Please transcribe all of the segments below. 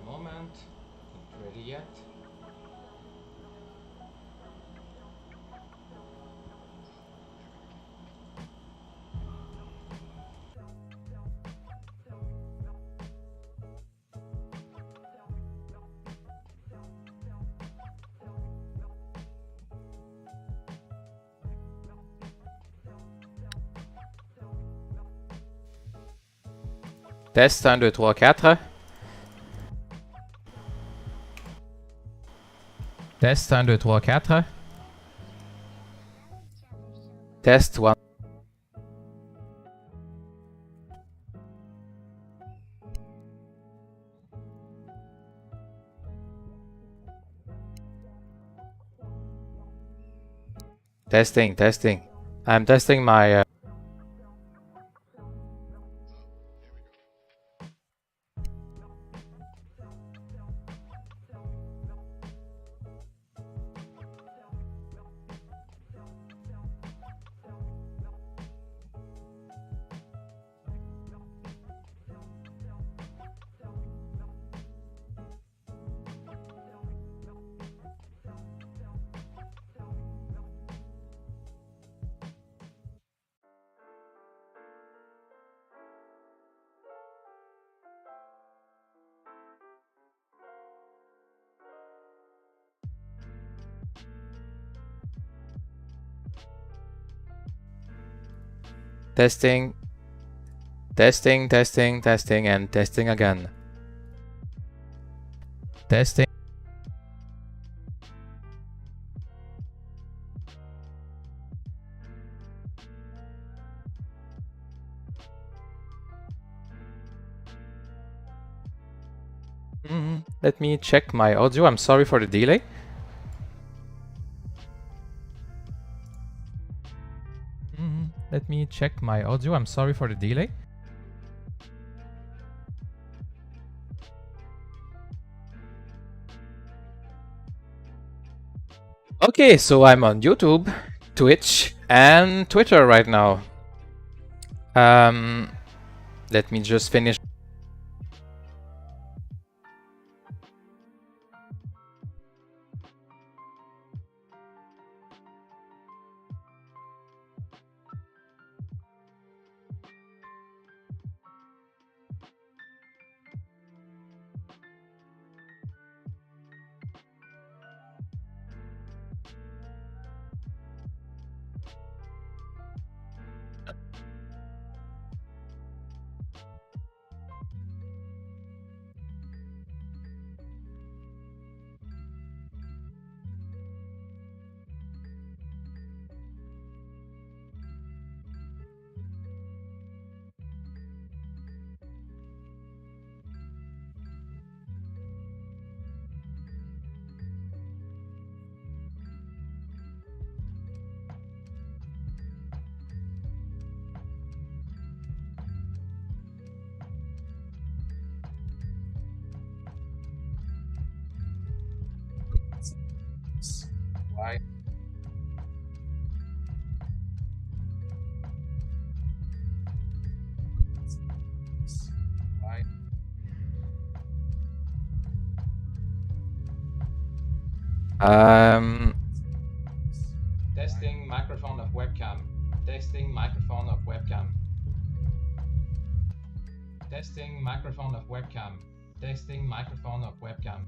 Moment, not ready yet. Test 1, 2, 3, 4. Test 1, 2, 3, 4. Test 1. Testing. I'm testing my... Testing, and testing again. Testing. Let me check my audio. I'm sorry for the delay. Let me check my audio. I'm sorry for the delay. Okay, so I'm on YouTube, Twitch, and Twitter right now. Let me just finish. Testing microphone of webcam. Testing microphone of webcam. Testing microphone of webcam. Testing microphone of webcam.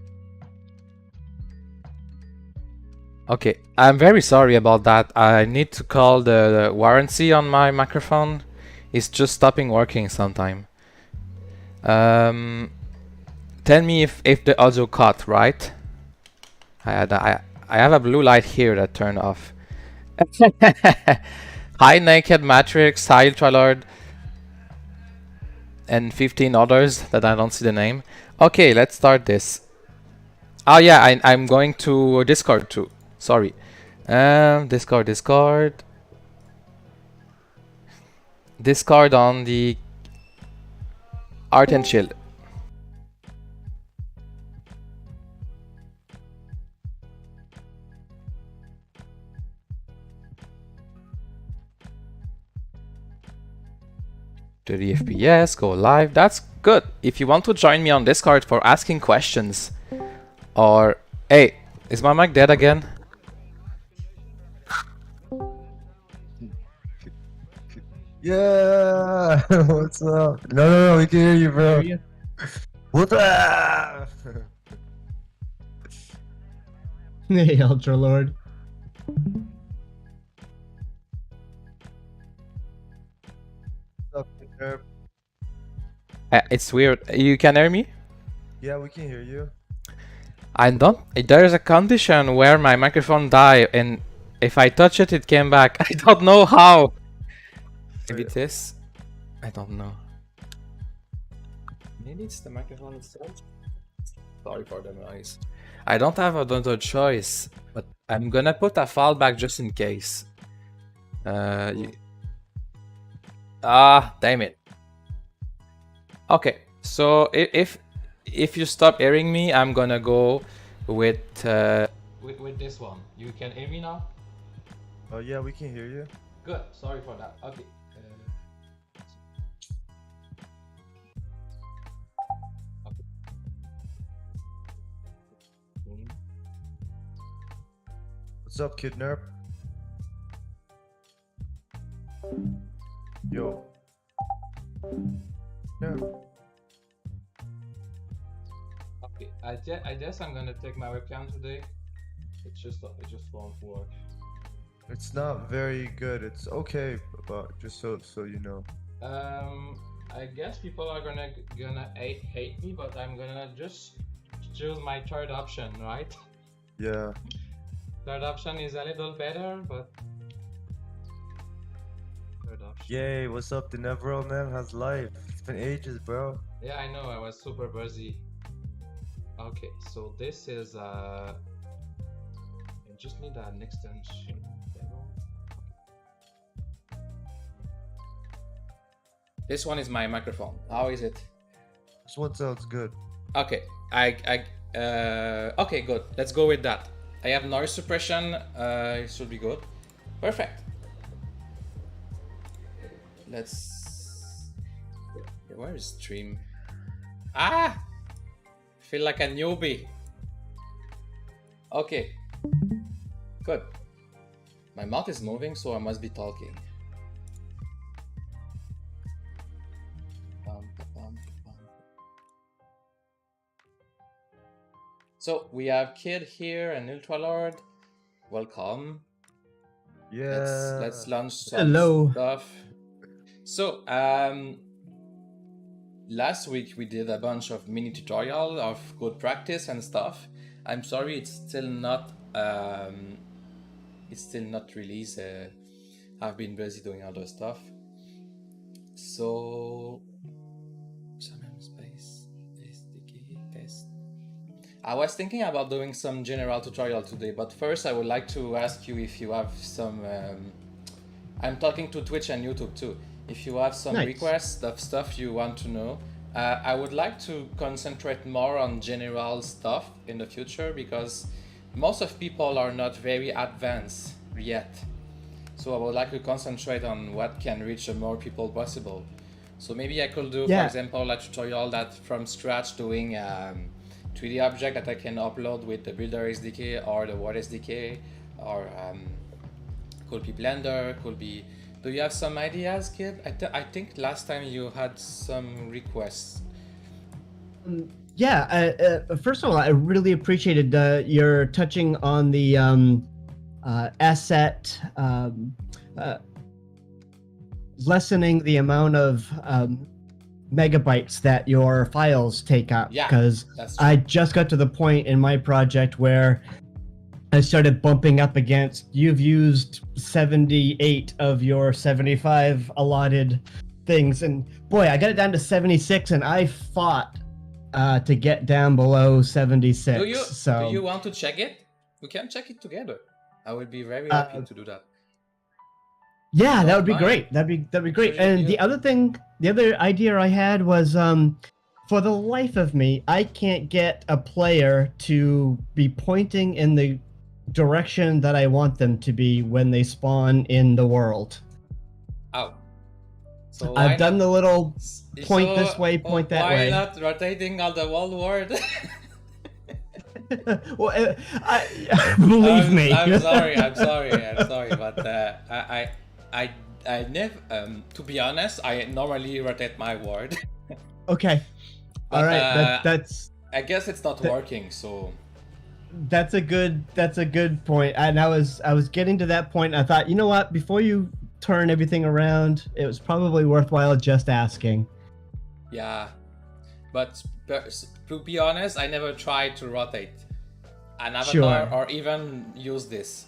Okay, I'm very sorry about that. I need to call the warranty on my microphone. It's just stopping working sometime. Tell me if the audio cut, right? I have a blue light here that turned off. Hi Naked Matrix, hi Ultralord, and 15 others that I don't see the name. Okay, let's start this. Oh yeah, I'm going to Discord too. Sorry. Discord on the Art and Chill. To the FPS, go live. That's good. If you want to join me on Discord for asking questions, or hey, is my mic dead again? Yeah, what's up? No, we can hear you, bro. What the? Hey, Ultralord. What's up, Herb? It's weird. You can hear me? Yeah, we can hear you. I don't. There is a condition where my microphone died, and if I touch it, it came back. I don't know how. Maybe this. I don't know. Maybe it's the microphone itself. Sorry for the noise. I don't have another choice, but I'm gonna put a fallback just in case. Damn it. Okay, so if you stop hearing me, I'm gonna go with this one. You can hear me now? Oh yeah, we can hear you. Good. Sorry for that. Okay. What's up, Kid Nerp? Yo. Nerp. Okay. I guess I'm gonna take my webcam today. It just won't work. It's not very good. It's okay, but just so you know. I guess people are gonna hate me, but I'm gonna just choose my third option, right? Yeah. Third option is a little better, but third option. Yay, what's up, Denevro, man? How's life? It's been ages, bro. Yeah, I know. I was super busy. Okay, so this is I just need an extension. This one is my microphone. How is it? This one sounds good. Okay, okay, good. Let's go with that. I have noise suppression. It should be good. Perfect. Let's. Where is stream? Ah! I feel like a newbie. Okay. Good. My mouth is moving, so I must be talking. So we have Kid here and Ultralord. Welcome. Yeah. Let's launch some stuff. So last week we did a bunch of mini tutorial of good practice and stuff. I'm sorry it's still not released. I've been busy doing other stuff. So Somnium space test. I was thinking about doing some general tutorial today, but first I would like to ask you if you have some I'm talking to Twitch and YouTube too. If you have some requests of stuff you want to know, I would like to concentrate more on general stuff in the future, because most of people are not very advanced yet. So I would like to concentrate on what can reach more people possible. So maybe I could do, for example, a tutorial that from scratch doing 3D object that I can upload with the Builder SDK or the Word SDK, or could be Blender, could be... Do you have some ideas, Kid? I think last time you had some requests. Yeah, first of all, I really appreciated your touching on the asset, lessening the amount of megabytes that your files take up. Yeah, because I just got to the point in my project where I started bumping up against, you've used 78 of your 75 allotted things, and boy, I got it down to 76, and I fought to get down below 76. Do you want to check it? We can check it together. I would be very happy to do that. Yeah, that would be great. That'd be great. And the other idea I had was, for the life of me, I can't get a player to be pointing in the direction that I want them to be when they spawn in the world. Oh. So I've done the little point this way, point that way. Why not rotating on the whole world? Well, believe me. I'm sorry, but I never. To be honest, I normally rotate my word. Okay. But, all right. That's. I guess it's not working. So. That's a good point. And I was getting to that point. And I thought, you know what? Before you turn everything around, it was probably worthwhile just asking. Yeah, but to be honest, I never tried to rotate an avatar or even use this.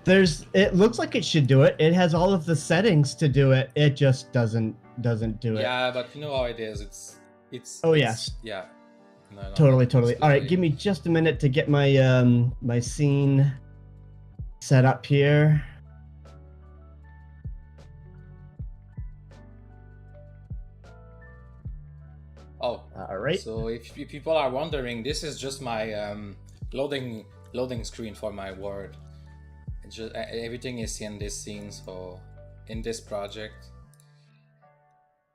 It looks like it should do it. It has all of the settings to do it. It just doesn't do it. Yeah, but you know how it is. It's. Oh yes. Yeah. No, totally. All right, give me just a minute to get my my scene set up here. Oh, all right. So if people are wondering, this is just my loading screen for my Word. It's just everything is in this scene, so in this project.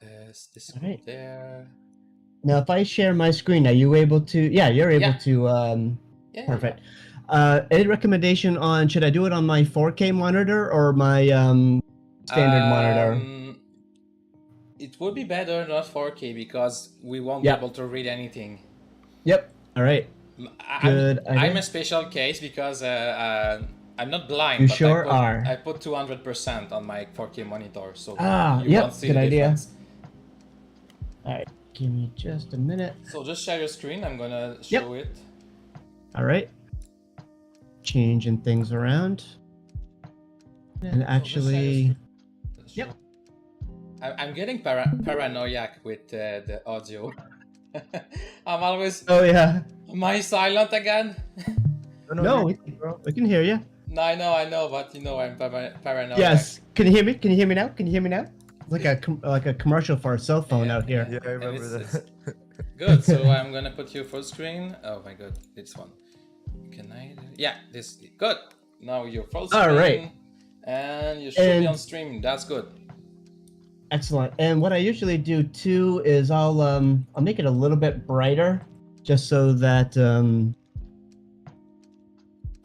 This right there. Now, if I share my screen, are you able to? Yeah, you're able to. Yeah, perfect. Any recommendation on, should I do it on my 4K monitor or my standard monitor? It would be better not 4K because we won't be able to read anything. Yep. All right. Good. I'm a special case because I'm not blind. You but sure are. I put 200% on my 4K monitor, so you won't see good the idea. difference. All right. Give me just a minute. So just share your screen. I'm gonna show it. All right. Changing things around. And actually, yep. I'm getting paranoid with the audio. I'm always. Oh yeah. Am I silent again? No, we can hear you. No, I know, but you know I'm paranoid. Yes. Can you hear me? Can you hear me now? Can you hear me now? It's like a commercial for a cell phone out here. Yeah, I remember that. Good. So I'm gonna put you full screen. Oh my god, this one. Can I? Yeah, this. Good. Now you're full screen. All right. And you should be on stream. That's good. Excellent. And what I usually do too is I'll make it a little bit brighter, just so that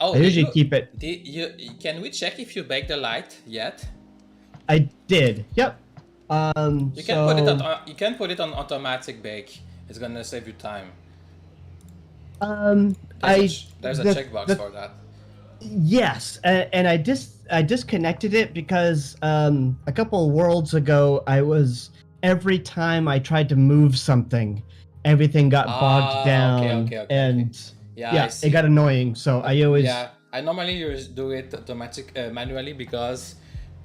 I usually keep it. Can we check if you baked the light yet? I did. Yep. You can put it on automatic bake. It's gonna save you time. There's a checkbox for that. Yes, and I disconnected it because a couple of worlds ago every time I tried to move something, everything got bogged down, and it got annoying. So I always I normally do it manually because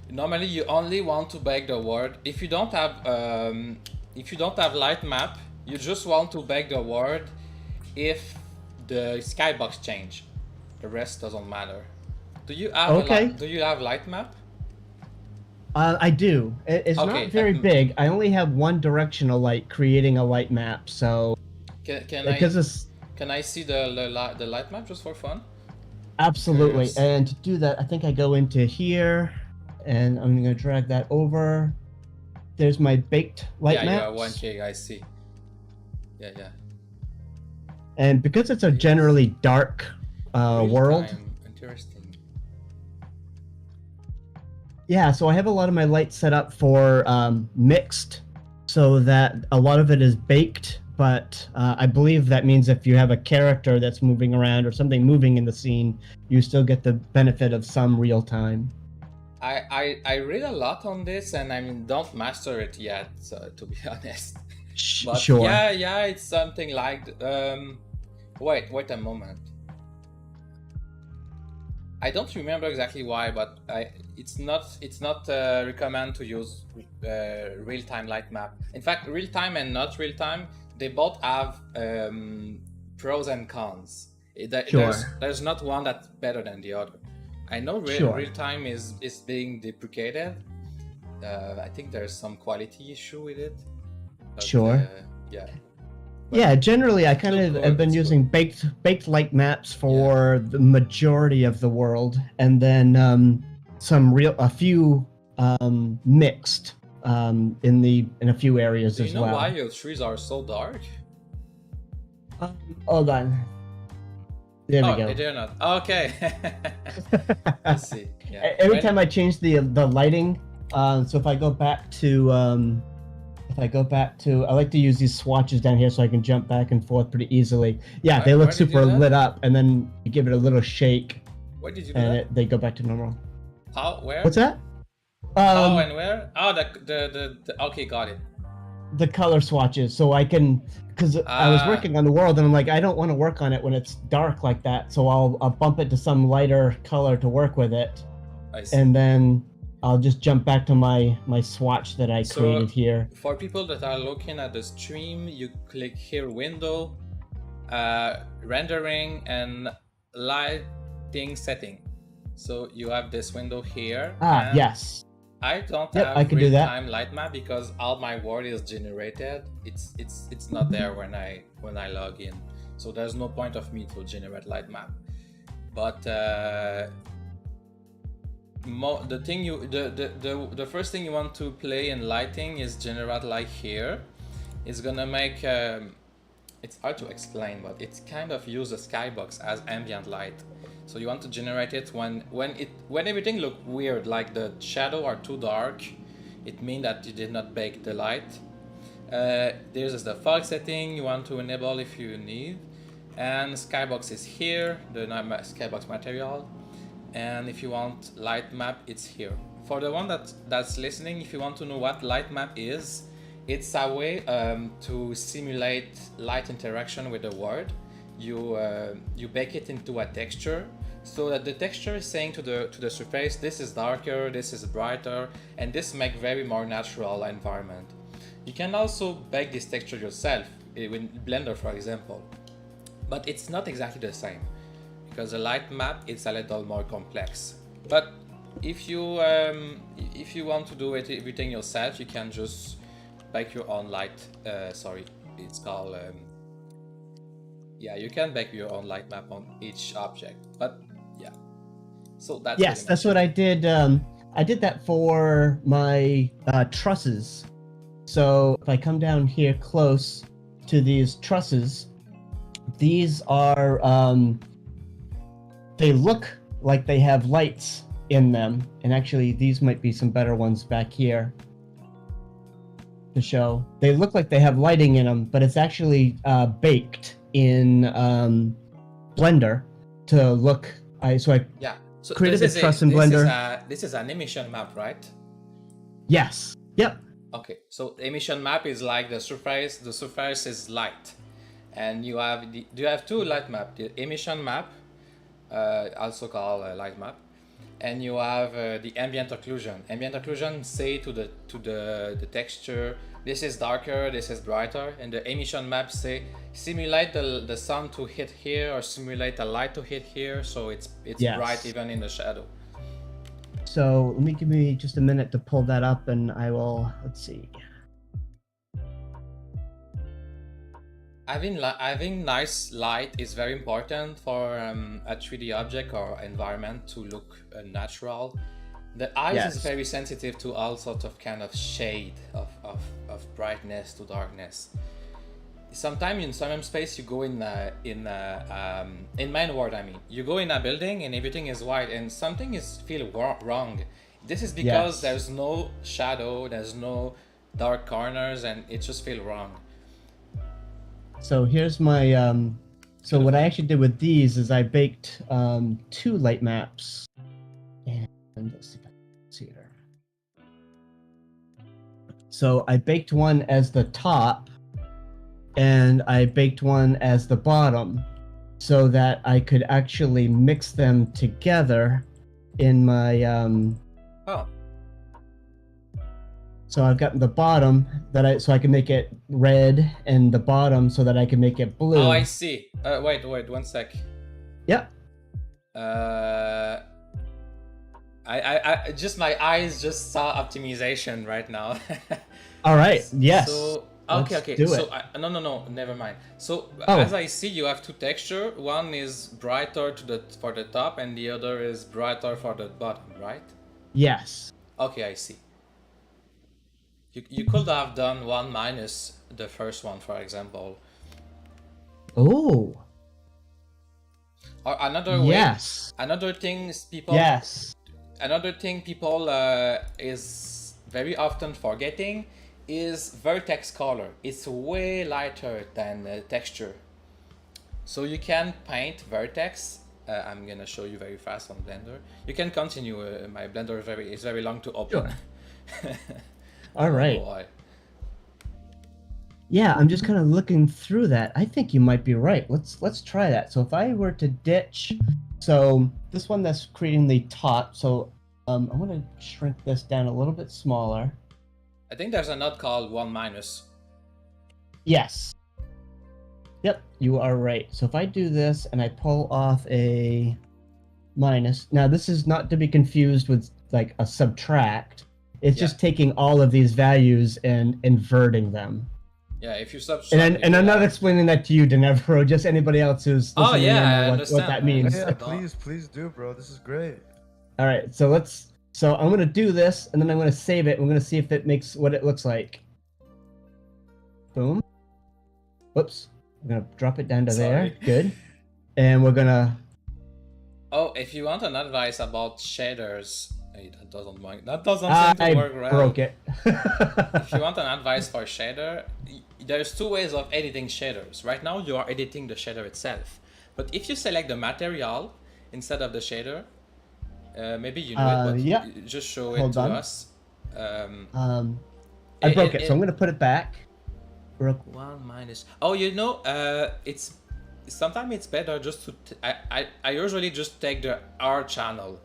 normally you only want to bake the word. If you don't have light map, you just want to bake the word if the skybox change. The rest doesn't matter. Do you have light map? I do. It's not very big. I only have one directional light creating a light map. So can I see the light map just for fun? Absolutely. Yes. And to do that, I think I go into here, and I'm going to drag that over. There's my baked light Yeah, maps. you are 1K, I see. Yeah. And because it's a generally dark world, Real-time, interesting. yeah, so I have a lot of my lights set up for mixed, so that a lot of it is baked, but I believe that means if you have a character that's moving around or something moving in the scene, you still get the benefit of some real time. I read a lot on this, and I mean, don't master it yet, so, to be honest. But Sure. yeah, it's something like wait a moment. I don't remember exactly why, but it's not recommend to use real-time light map. In fact, real-time and not real-time, they both have pros and cons. Sure. There's not one that's better than the other. I know Sure. real-time is being deprecated. I think there's some quality issue with it. But, Sure. Yeah. Yeah, generally I kind of cool, have been it's using baked light maps for the majority of the world, and then a few mixed in a few areas Do as you know well. why your trees are so dark? Hold on. There we Oh, go. they're not. Okay. I see. Yeah. Every time I change the lighting, so if I go back to I like to use these swatches down here so I can jump back and forth pretty easily. Yeah, they look Why did you do super that? lit up, and then you give it a little shake, Where did you do and that? they go back to normal. How? Where? What's that? How and where? Oh, the okay, got it. The color swatches, so I can, because I was working on the world, and I'm like, I don't want to work on it when it's dark like that, so I'll bump it to some lighter color to work with it, I see. and then I'll just jump back to my swatch that I So, created here. For people that are looking at the stream, you click here, window, rendering, and lighting setting. So you have this window here. and Yes. I don't Yep, have I can do that. real-time light map because all my world is generated. It's not there when I log in. So there's no point of me to generate light map. But the first thing you want to play in lighting is generate light here. It's gonna make it's hard to explain, but it's kind of use the skybox as ambient light. So you want to generate it when everything look weird, like the shadow are too dark. It means that you did not bake the light. There's the fog setting you want to enable if you need, and skybox is here, the skybox material. And if you want light map, it's here. For the one that's listening, if you want to know what light map is, it's a way to simulate light interaction with the world. You bake it into a texture, so that the texture is saying to the surface, this is darker, this is brighter, and this make very more natural environment. You can also bake this texture yourself with Blender, for example, but it's not exactly the same because the light map is a little more complex. But if you want to do everything yourself, you can just bake your own light. It's called. You can bake your own light map on each object. But yeah, so that's that's what I did. I did that for my trusses. So if I come down here close to these trusses, these are they look like they have lights in them, and actually these might be some better ones back here to show. They look like they have lighting in them, but it's actually baked in Blender to look. So created the truss in Blender. This is an emission map, right? Yes. Yep. Okay, so the emission map is like the surface. The surface is light, and you have two light map: the emission map, also called light map, and you have the ambient occlusion. Ambient occlusion say to the texture, this is darker, this is brighter, and the emission map say simulate the sun to hit here or simulate the light to hit here, so it's bright even in the shadow. So give me just a minute to pull that up, and I will. Let's see. Having nice light is very important for a 3D object or environment to look natural. The eyes is Yes. very sensitive to all sorts of kind of shade of brightness to darkness. Sometimes in Somnium space you go in main world, I mean, you go in a building and everything is white and something is feel wrong. This is because Yes. there's no shadow, there's no dark corners, and it just feel wrong. So here's my so what I actually did with these is I baked 2 light maps. And let's see if I can see here. So I baked one as the top and I baked one as the bottom so that I could actually mix them together in my Oh, so I've got the bottom so I can make it red and the bottom so that I can make it blue. oh, I see. Wait, 1 sec. Yep. I just my eyes just saw optimization right now. All right. Yes. So Let's okay. do So it. no, never mind. So Oh. as I see, you have 2 texture. One is brighter for the top, and the other is brighter for the bottom, right? Yes. Okay, I see. You could have done 1 minus the first one, for example, Oh. or another way. Yes. Another thing is people. Yes. Another thing people is very often forgetting is Vertex Color. It's way lighter than texture. So you can paint Vertex. I'm gonna show you very fast on Blender. You can continue. My Blender is very long to open. Sure. All right. Boy. Yeah, I'm just kind of looking through that. I think you might be right. Let's try that. So if I were to ditch, so this one that's creating the top. So I'm gonna shrink this down a little bit smaller. I think there's a node called 1 minus. Yes. Yep, you are right. So if I do this and I pull off a minus, now this is not to be confused with like a subtract. It's Yeah. just taking all of these values and inverting them. Yeah, if you subtract. And I'm not explaining that to you, Denevro, just anybody else who's Oh, listening yeah, in I on what understand, that I means. Yeah, understand. please do, bro. This is great. All right, so I'm gonna do this, and then I'm gonna save it. And we're gonna see if it makes what it looks like. Boom. Whoops. I'm gonna drop it down to Sorry. there. Good. And we're gonna. Oh, if you want an advice about shaders, hey, that doesn't seem to I work well. broke it. If you want an advice for shader, there's 2 ways of editing shaders. Right now you are editing the shader itself. But if you select the material instead of the shader, maybe you know it, but yeah. just show it Hold to on. us. I broke it, so I'm gonna put it back. Broke. 1 minus. Oh, it's sometimes it's better just to. I usually just take the R channel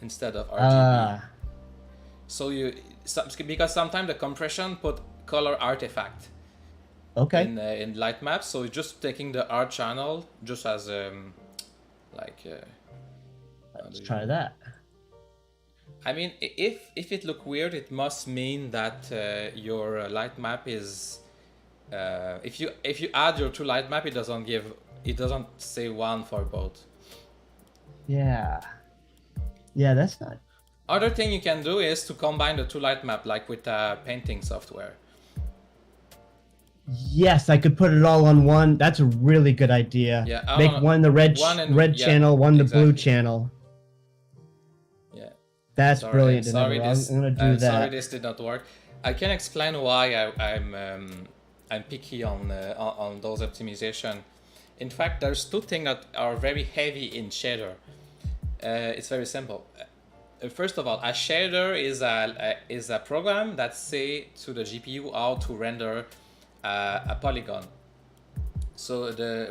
instead of RGB. So because sometimes the compression put color artifact Okay. in light maps, so just taking the R channel just as like. Let's try that. I mean, if it look weird, it must mean that your light map is. If you add your 2 light map, it doesn't say 1 for both. Yeah. Yeah, that's not. Other thing you can do is to combine the 2 light map, like with painting software. Yes, I could put it all on one. That's a really good idea. Yeah, Make one the red yeah, channel, one the blue exactly. channel. Yeah. That's Sorry, brilliant. sorry, Denevro. I'm gonna do that. Sorry, this did not work. I can explain why I'm picky on those optimization. In fact, there's 2 things that are very heavy in shader. It's very simple. First of all, a shader is a program that say to the GPU how to render a polygon. So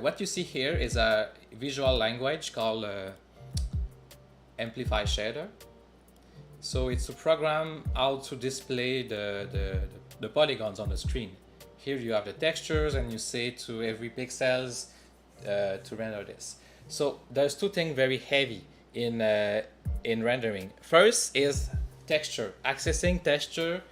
what you see here is a visual language called Amplify Shader. So it's a program how to display the polygons on the screen. Here you have the textures and you say to every pixels to render this. So there's 2 things very heavy in rendering. First is texture. Accessing texture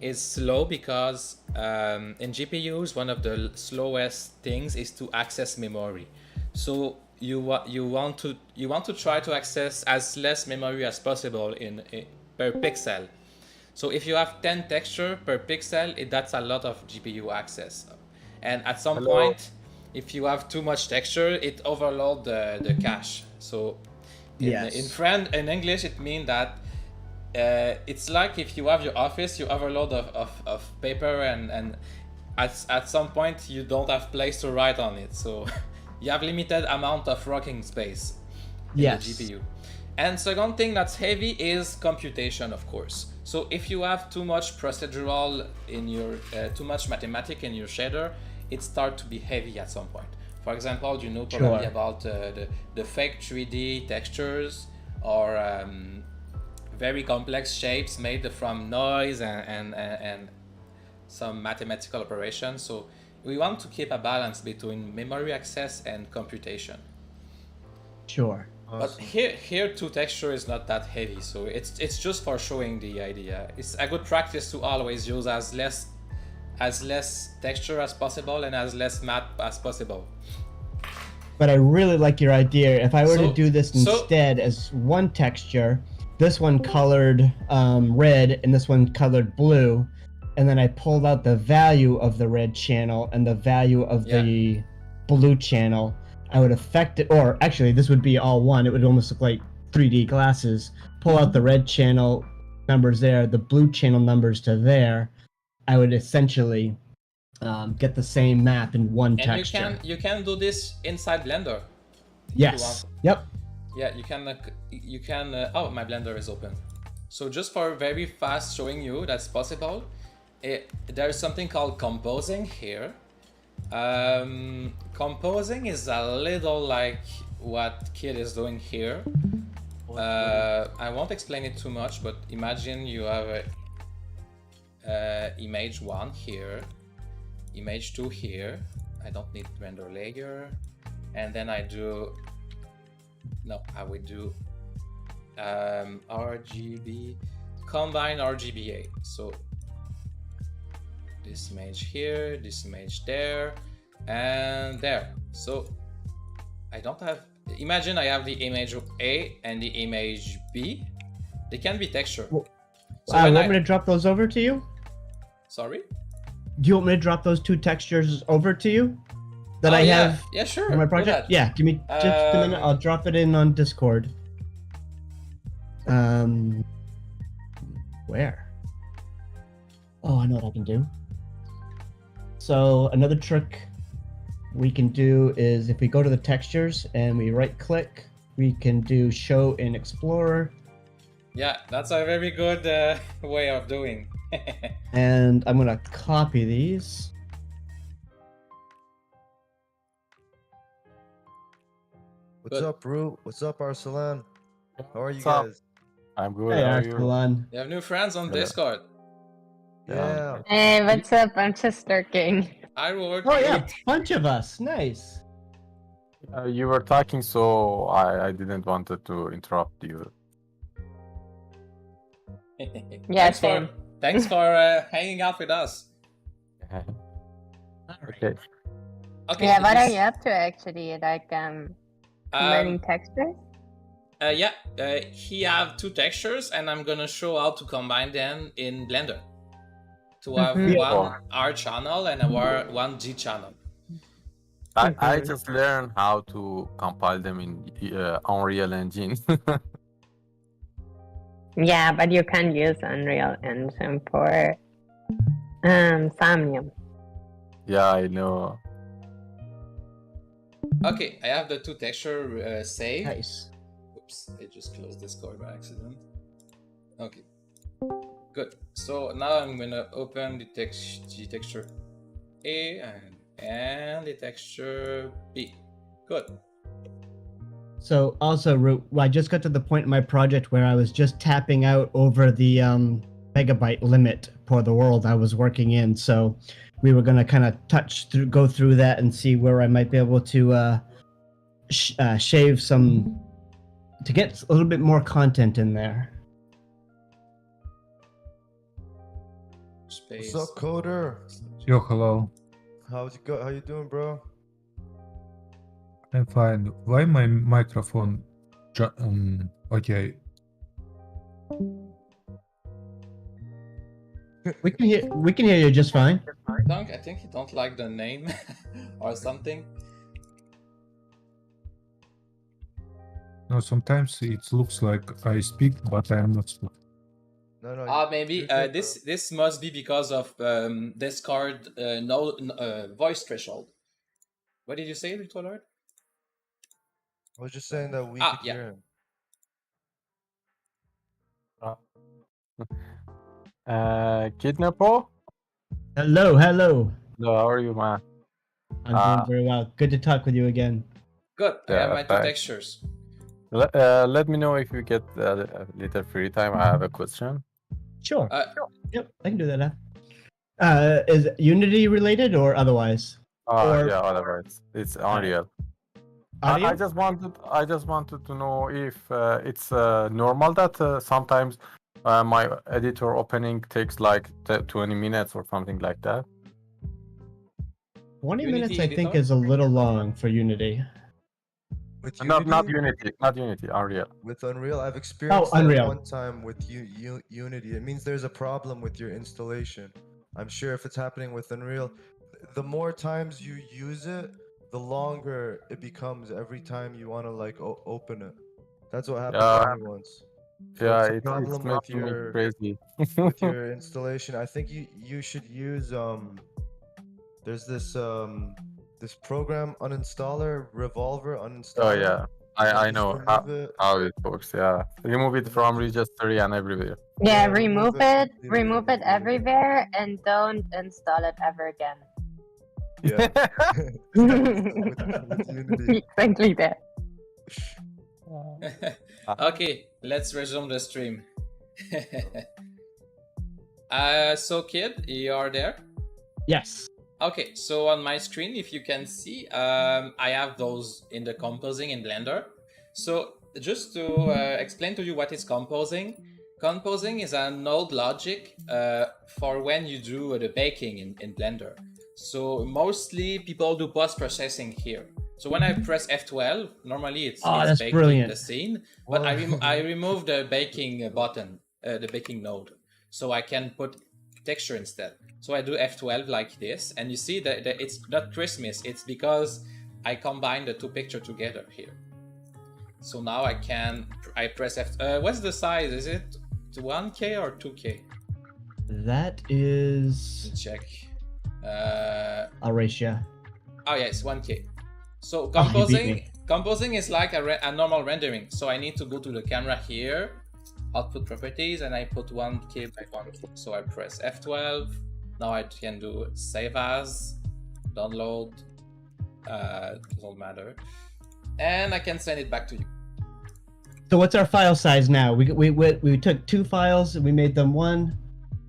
is slow because in GPUs, one of the slowest things is to access memory. So you want to try to access as less memory as possible per pixel. So if you have 10 texture per pixel, that's a lot of GPU access. And at some point, if you have too much texture, it overload the cache. So in English, it means that it's like if you have your office, you overload of paper and at some point you don't have place to write on it. So you have limited amount of rocking space in the GPU. And second thing that's heavy is computation, of course. So if you have too much procedural in your, too much mathematics in your shader, it starts to be heavy at some point. For example, you know probably about the fake 3D textures or very complex shapes made from noise and some mathematical operations. So we want to keep a balance between memory access and computation. Sure. But here two texture is not that heavy, so it's just for showing the idea. It's a good practice to always use as less texture as possible and as less map as possible. But I really like your idea. If I were to do this instead as one texture, this one colored red and this one colored blue, and then I pulled out the value of the red channel and the value of the blue channel, I would affect it, or actually this would be all one. It would almost look like 3D glasses. Pull out the red channel numbers there, the blue channel numbers to there. I would essentially get the same map in one texture. And you can do this inside Blender. Yes. Yep. Yeah, you can. Oh, my Blender is open. So just for very fast showing you that's possible, there's something called composing here. Composing is a little like what Kid is doing here. I won't explain it too much, but imagine you have image 1 here, image 2 here. I don't need render layer, and then I would do RGB, combine RGBA. So this image here, this image there, and there. So I don't have, imagine I have the image A and the image B. They can be texture. So you want me to drop those over to you? Sorry? Do you want me to drop those two textures over to you? That I have sure. on my project? Yeah, give me just a minute. I'll drop it in on Discord. Where? Oh, I know what I can do. So another trick we can do is if we go to the textures and we right click, we can do show in Explorer. Yeah, that's a very good way of doing. And I'm gonna copy these. What's up, Root? What's up, Arsalan? How are you What's up? guys? I'm good. Hey, How are you? Arsalan. You have new friends on Discord. Yeah. Hey, what's up? I'm just lurking. I would. Oh yeah, bunch of us. Nice. You were talking, so I didn't want to interrupt you. Yeah, same. Thanks for hanging out with us. Okay. Okay. Yeah, what are you up to actually? Like, learning textures? He have two textures, and I'm gonna show how to combine them in Blender to have one R channel and one G channel. I just learned how to compile them in Unreal Engine. Yeah, but you can use Unreal Engine for Somnium. Yeah, I know. Okay, I have the two texture saved. Nice. Oops, I just closed Discord by accident. Okay, good. So now I'm gonna open the texture A and the texture B. Good. So also, I just got to the point in my project where I was just tapping out over the megabyte limit for the world I was working in. So we were going to kind of go through that and see where I might be able to shave some, to get a little bit more content in there. Space. What's up, Coder? Yo, hello. How's it go? How you doing, bro? I'm fine. Why my microphone? Okay. We can hear you just fine. I think you don't like the name or something. No, sometimes it looks like I speak, but I am not speaking. No. Maybe you're good, bro. this must be because of Discord voice threshold. What did you say, Little Lord? I was just saying that we Ah, could yeah. hear him. Kidnapper? Hello. Hello, how are you, man? I'm doing very well. Good to talk with you again. Good. I have Yeah, my two thanks. textures. Let me know if you get a little free time. I have a question. Sure. Sure. Yep, I can do that now. Is it Unity related or otherwise? Or- Yeah, otherwise it's Unreal. Audio? I just wanted to know if it's normal that sometimes my editor opening takes like 20 minutes or something like that. 20 Unity minutes, I think, editor? is a little long for Unity. With Not Unity? not Unity, Unreal. With Unreal, I've experienced Unreal. that one time with Unity. It means there's a problem with your installation. I'm sure if it's happening with Unreal, the more times you use it, the longer it becomes every time you want to like open it. That's what happened to me once. So Yeah, it's a it's problem with making me your crazy. with your installation. I think you should use there's this program uninstaller, Revolver uninstaller. Oh yeah, I Just know remove it. how it works. Yeah, remove it from registry and everywhere. Yeah, Yeah, remove remove it, remove it completely. everywhere, and don't install it ever again. Yeah. with Unity. Exactly that. Okay, let's resume the stream. So Kid, you are there? Yes. Okay, so on my screen, if you can see, I have those in the composing in Blender. So just to explain to you what is composing. Composing is a node logic for when you do the baking in Blender. So mostly people do post-processing here. So when I press F12, normally it's that's baking brilliant. the scene, but I remove the baking button, the baking node, so I can put texture instead. So I do F12 like this, and you see that it's not Christmas, it's because I combine the two pictures together here. So now I press F, what's the size? Is it 1K or 2K? That is Check. Aurasia. Oh yes, 1K. So Oh, you beat me. composing is like a normal rendering. So I need to go to the camera here, output properties, and I put 1K by 1K. So I press F12. Now I can do save as, download, doesn't matter, and I can send it back to you. So what's our file size now? We took two files and we made them one.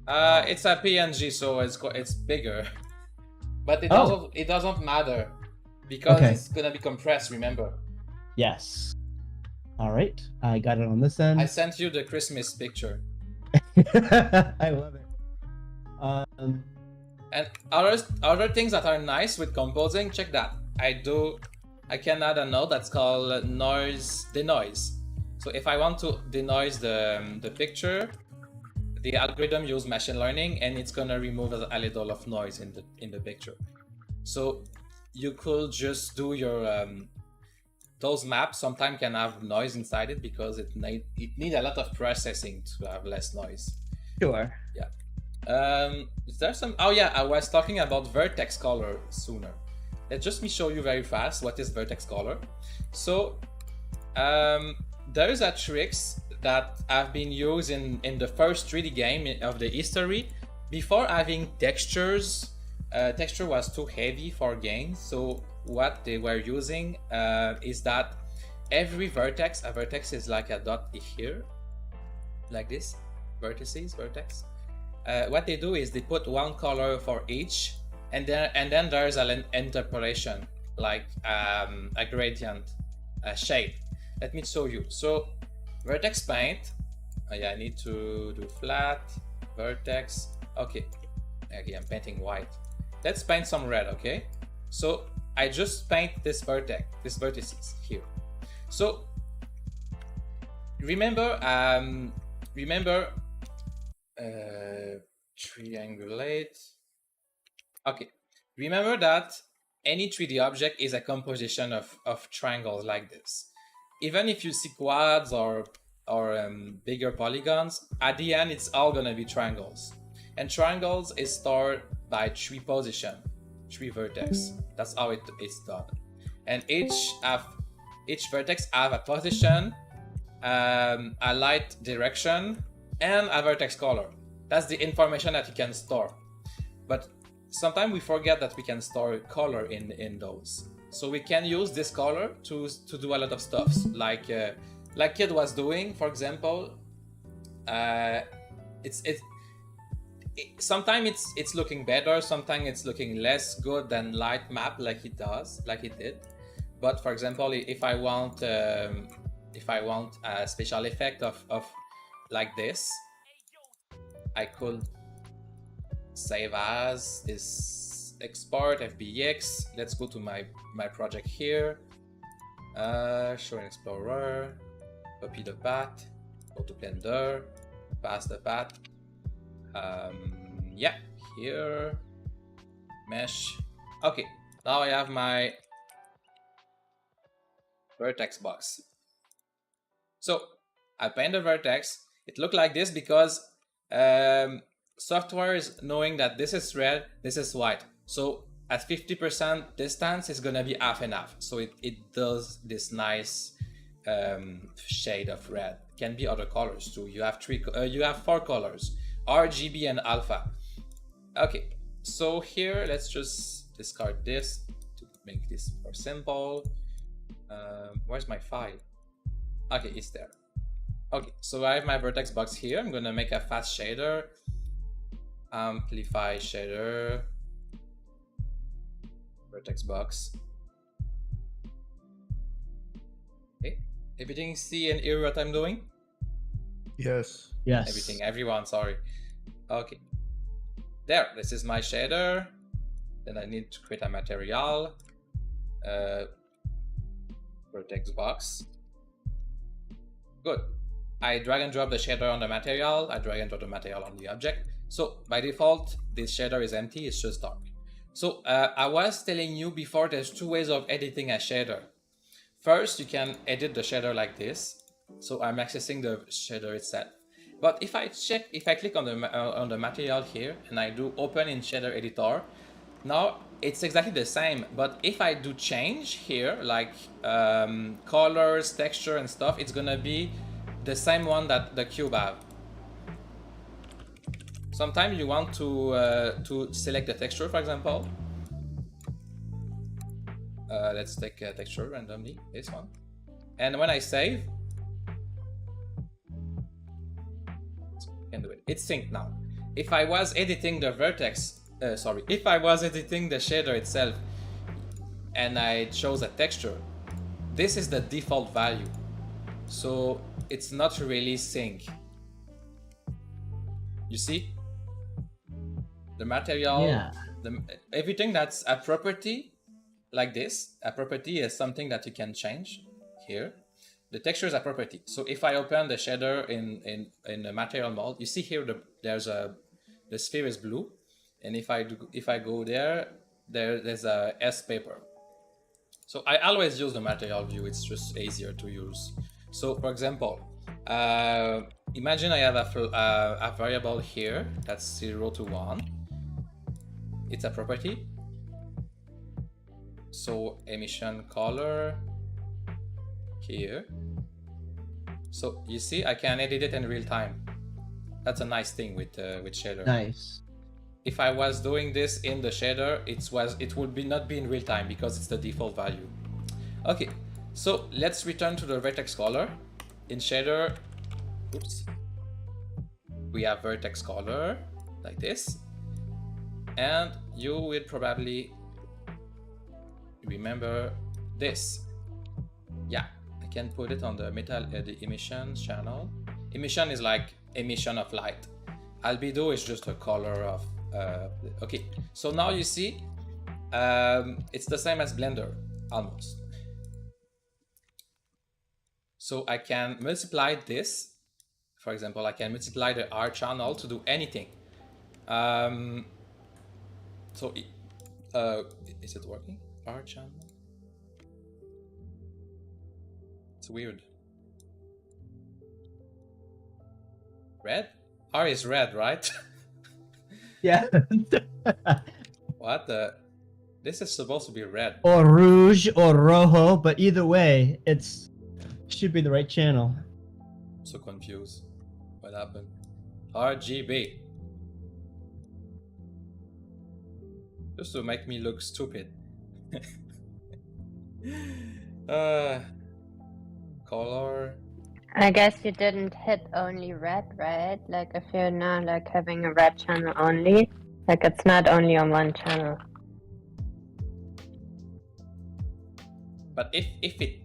It's a PNG, so it's bigger, but it doesn't matter because it's gonna be compressed. Remember? Yes. All right, I got it on this end. I sent you the Christmas picture. I love it. And other things that are nice with composing, check that. I can add a node that's called denoise. So if I want to denoise the picture, the algorithm uses machine learning, and it's gonna remove a little of noise in the picture. So you could just do your those maps sometimes can have noise inside it because it need a lot of processing to have less noise. Sure. Yeah. Is there some? Oh yeah, I was talking about Vertex Color sooner. Let just me show you very fast what is Vertex Color. So there is a tricks that have been used in the first 3D game of the history. Before having textures, texture was too heavy for games. So what they were using is that every vertex, a vertex is like a dot here, like this, vertices, vertex. What they do is they put one color for each, and then there's an interpolation, like a gradient, a shape. Let me show you. So Vertex Paint, yeah, I need to do flat, vertex. Okay, Okay, I'm painting white. Let's paint some red, okay? So I just paint this vertex, this vertices here. So remember, triangulate. Okay, remember that any 3D object is a composition of triangles like this. Even if you see quads or bigger polygons, at the end it's all gonna be triangles. And triangles is stored by 3 position, 3 vertex. That's how it's done. And each vertex have a position, a light direction, and a vertex color. That's the information that you can store. But sometimes we forget that we can store color in those. So we can use this color to do a lot of stuff, like Kid was doing, for example. Sometimes it's looking better, sometimes it's looking less good than light map, like he did. But for example, if I want a special effect of like this, I could save as this, export FBX. Let's go to my project here, show in Explorer, copy the path, go to Blender, pass the path. Yeah, here, mesh. Okay, now I have my vertex box. So I paint the vertex. It looked like this because software is knowing that this is red, this is white. So at 50% distance, it's gonna be half and half. So it does this nice shade of red. Can be other colors too. You have 4 colors: RGB and alpha. Okay, so here let's just discard this to make this more simple. Where's my file? Okay, it's there. Okay, so I have my vertex box here. I'm gonna make a fast shader, amplify shader, vertex box. Okay, everything see and hear what I'm doing? Yes. Yes. Everything, everyone, sorry. Okay, there, this is my shader. Then I need to create a material, vertex box. Good. I drag and drop the shader on the material. I drag and drop the material on the object. So by default, this shader is empty, it's just dark. So I was telling you before, there's 2 ways of editing a shader. First, you can edit the shader like this. So I'm accessing the shader itself. But if I click on the material here and I do open in shader editor, now it's exactly the same. But if I do change here, like colors, texture and stuff, it's gonna be the same one that the cube have. Sometimes you want to select the texture, for example. Let's take a texture randomly, this one. And when I save, can do it. It's synced now. If I was editing the vertex, if I was editing the shader itself and I chose a texture, this is the default value. So it's not really sync. You see? The material, Yeah. Everything that's a property like this, a property is something that you can change here. The texture is a property. So if I open the shader in the material mode, you see here the sphere is blue, and if I go there's a S paper. So I always use the material view. It's just easier to use. So for example, imagine I have a variable here that's 0 to 1. It's a property. So emission color here. So you see, I can edit it in real time. That's a nice thing with shader. Nice. If I was doing this in the shader, it would not be in real time because it's the default value. Okay, so let's return to the vertex color. In shader, oops, we have vertex color like this, and you will probably remember this. Yeah, I can put it on the the emission channel. Emission is like emission of light. Albedo is just a color Okay, so now you see, it's the same as Blender, almost. So I can multiply this. For example, I can multiply the R channel to do anything. So, is it working? R channel? It's weird. Red? R is red, right? Yeah. What the? This is supposed to be red. Or rouge or rojo, but either way, it's should be the right channel. I'm so confused. What happened? RGB. Just to make me look stupid. Color. I guess you didn't hit only red, right? Like if you're now like having a red channel only, like it's not only on one channel. But if it,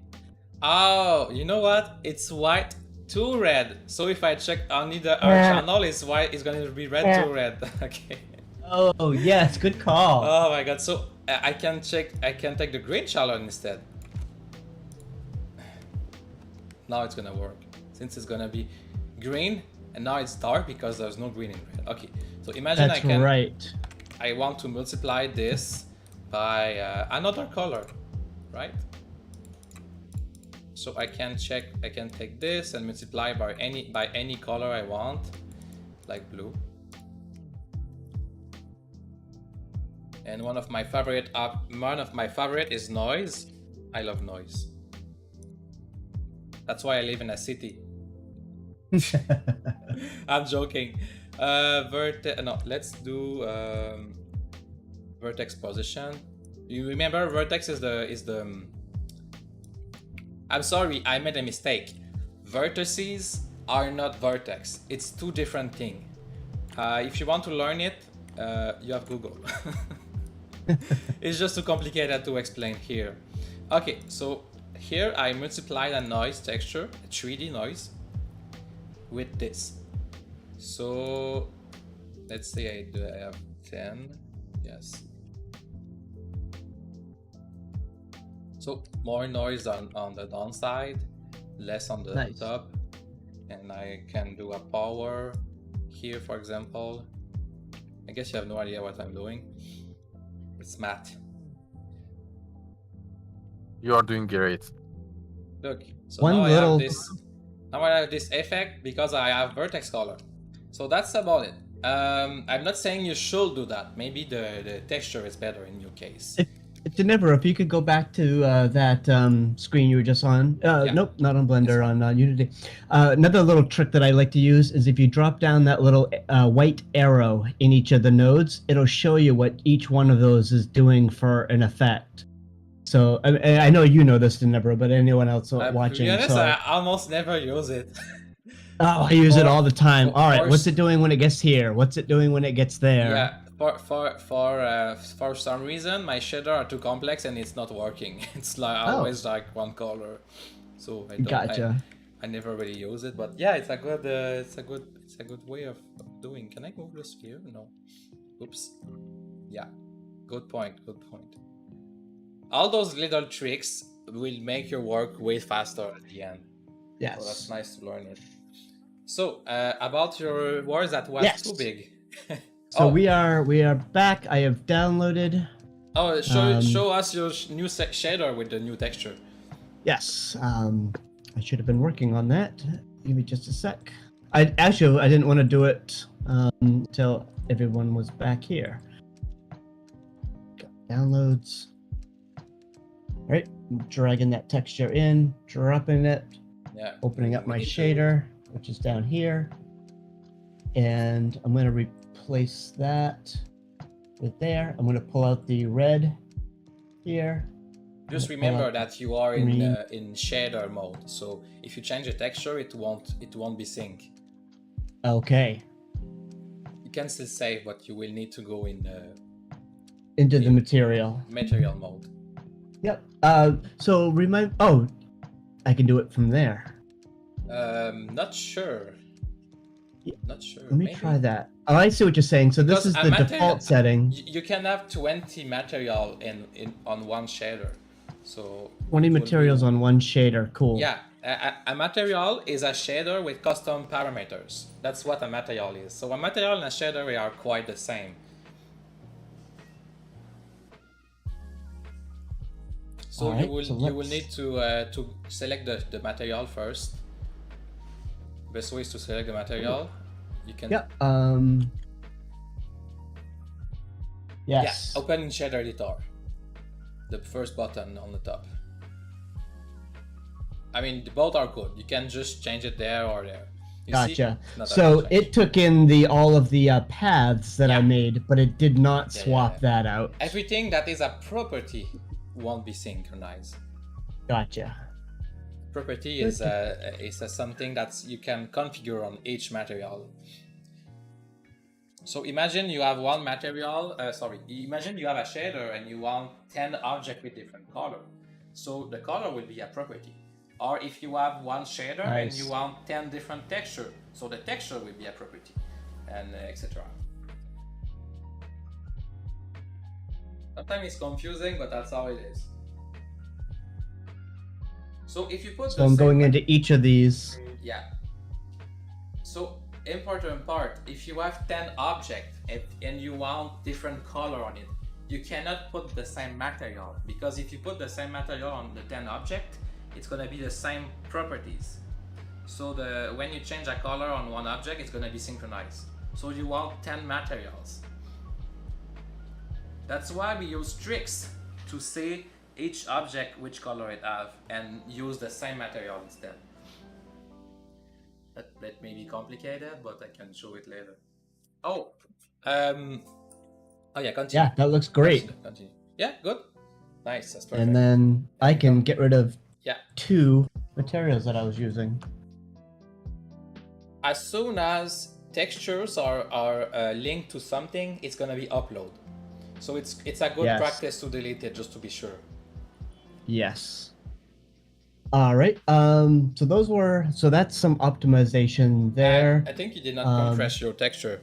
oh, you know what? It's white to red. So if I check only the R channel, it's white. It's gonna be red to red. Okay. Oh yes, good call. Oh my god. So I can check. I can take the green channel instead. Now it's gonna work. Since it's gonna be green and now it's dark because there's no green in red. Okay. So imagine That's I can. right. I want to multiply this by another color, right? So I can check. I can take this and multiply by any color I want, like blue. And one of my favorite is noise. I love noise. That's why I live in a city. I'm joking. No, let's do Vertex Position. You remember Vertex is the. I'm sorry, I made a mistake. Vertices are not Vertex. It's two different things. If you want to learn it, you have Google. It's just too complicated to explain here. Okay, so here I multiplied a noise texture, a 3D noise, with this. So let's say I have 10. Yes. So more noise on the downside, less on the top. And I can do a power here, for example. I guess you have no idea what I'm doing. It's math. You are doing great. Look, so now I have this effect because I have Vertex Color. So that's about it. I'm not saying you should do that. Maybe the texture is better in your case. Denebra, if you could go back to that screen you were just on. Nope, not on Blender, on Unity. Another little trick that I like to use is if you drop down that little white arrow in each of the nodes, it'll show you what each one of those is doing for an effect. So I know you know this, Denebra, but anyone else watching? To be honest, so... I almost never use it. Oh, I use it all the time. All right, what's it doing when it gets here? What's it doing when it gets there? Yeah. For some reason my shader are too complex and it's not working. It's like always like one color, so I don't. I never really use it, but yeah, it's a good way of doing. Can I move the sphere? No. Oops. Yeah. Good point. All those little tricks will make your work way faster at the end. Yes. So that's nice to learn it. So about your words that was too big. So we are back. I have downloaded. Oh, show us your new shader with the new texture. Yes. I should have been working on that. Give me just a sec. I didn't want to do it until everyone was back here. Got downloads. All right, I'm dragging that texture in, dropping it. Yeah. Opening up my shader, which is down here, and I'm going to replace that with there. I'm going to pull out the red here. Just remember that you are in shader mode, so if you change the texture, it won't be synced. Okay. You can still save, but you will need to go into the material mode. Yep. So remind. Oh, I can do it from there. Not sure. Yeah. Not sure. Let me try that. Oh, I see what you're saying. So this Because is a the material- default setting. You can have 20 material on one shader. So 20 it will materials be- on one shader. Cool. Yeah, a material is a shader with custom parameters. That's what a material is. So a material and a shader are quite the same. So Alright, you will need to select the material first. Best way is to select the material. You can Yeah. Yes. yeah, open in shader editor. The first button on the top. I mean, both are good. You can just change it there or there. You see? Gotcha. It's not that So much it took in all of the paths that I Yeah. made, but it did not Yeah, swap yeah. that out. Everything that is a property won't be synchronized. Gotcha. Property is something that you can configure on each material. So imagine you have one material, imagine you have a shader and you want 10 objects with different color. So the color will be a property. Or if you have one shader and Nice. you want 10 different texture, so the texture will be a property, and etc. Sometimes it's confusing, but that's how it is. So if you put So I'm going into each of these. yeah. So important part, if you have 10 objects and you want different color on it, you cannot put the same material, because if you put the same material on the 10 object, it's gonna be the same properties. So when you change a color on one object, it's gonna be synchronized. So you want 10 materials. That's why we use tricks to say each object which color it have and use the same material instead. That may be complicated, but I can show it later. Oh yeah, continue. Yeah, that looks great. Continue. Yeah, good. Nice, that's perfect. And then I can get rid of Yeah. 2 materials that I was using. As soon as textures are linked to something, it's gonna be upload. So it's a good Yes. practice to delete it just to be sure. Yes. All right. So that's some optimization there. I think you did not Um, compress your texture.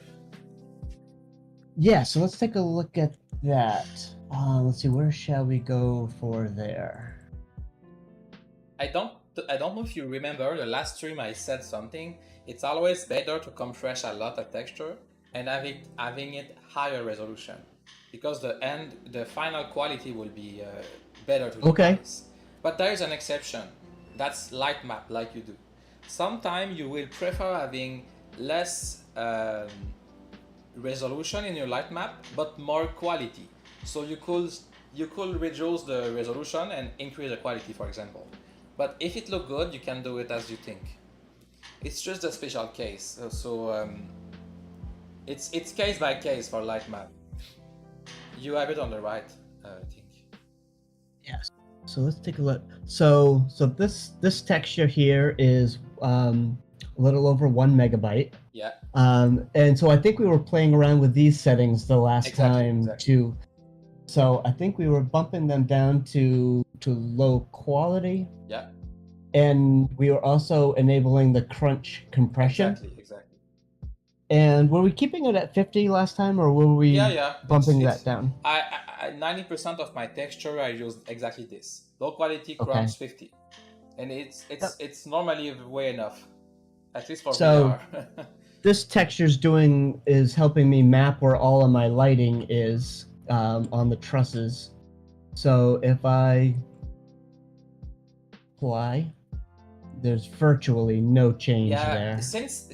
Yeah, so let's take a look at that. Let's see, where shall we go for there? I don't know if you remember the last stream I said something. It's always better to compress a lot of texture and having it higher resolution, because the final quality will be better to Okay. device. But there is an exception. That's light map, like you do. Sometimes you will prefer having less resolution in your light map, but more quality. So you could reduce the resolution and increase the quality, for example. But if it look good, you can do it as you think. It's just a special case. It's case by case for light map. You have it on the right, I think. Yes. So let's take a look. So this texture here is a little over 1 megabyte. Yeah. And so I think we were playing around with these settings the last Exactly, time exactly. too. So I think we were bumping them down to low quality, Yeah. and we were also enabling the crunch compression. Exactly. And were we keeping it at 50 last time, or were we Yeah. bumping It's- that down? I 90% of my texture I used exactly this. Low quality Okay. crunch 50. And it's normally way enough. At least for So- VR. This texture's is helping me map where all of my lighting is on the trusses. So if I apply, there's virtually no change there. Since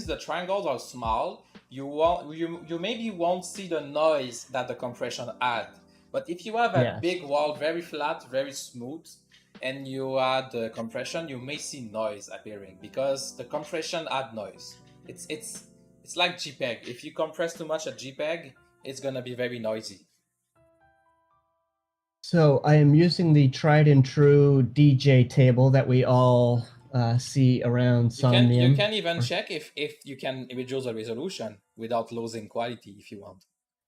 the triangles are small, you maybe won't see the noise that the compression add. But if you have a Yes. big wall, very flat, very smooth, and you add the compression, you may see noise appearing, because the compression add noise. It's like JPEG. If you compress too much a JPEG, it's gonna be very noisy. So I am using the tried and true DJ table that we all see around Somnium. You can even check if you can reduce the resolution without losing quality if you want.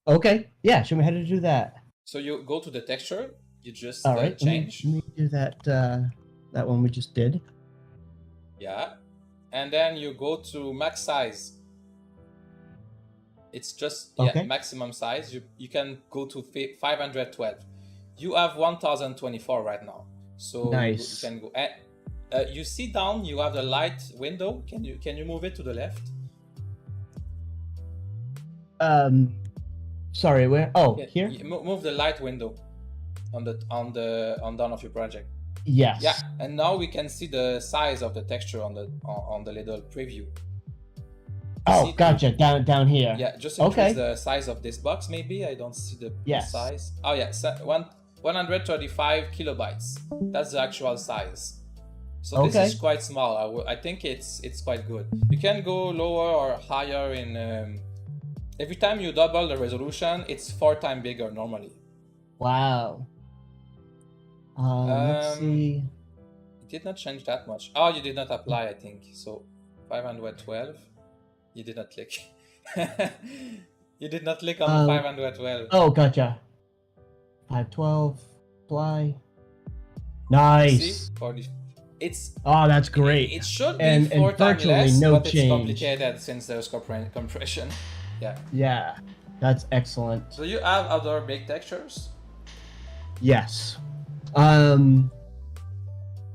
Okay, yeah, show me how to do that. So you go to the texture, you just All right, change. Let me do that. That one we just did. Yeah. And then you go to max size. It's just Okay. maximum size. You can go to 512. You have 1024 right now, so Nice. you can go. You see down. You have the light window. Can you move it to the left? Sorry, where? Oh, Yeah, here? move the light window on down of your project. Yes. Yeah, and now we can see the size of the texture on the little preview. Oh, See, gotcha. Down here. Yeah, just increase Okay. the size of this box. Maybe I don't see the Yes. size. Oh yeah, 135 kilobytes. That's the actual size. So Okay. this is quite small. I think it's quite good. You can go lower or higher in. Every time you double the resolution, it's 4 times bigger normally. Wow. Let's see. It did not change that much. Oh, you did not apply, I think. So 512. You did not click. You did not click on 512. Oh, gotcha. 512. Fly. Nice. See? It's. Oh, that's great. It should be And 4 times virtually less, no but it's change. complicated since there's compression. Yeah. Yeah, that's excellent. Do you have other big textures? Yes.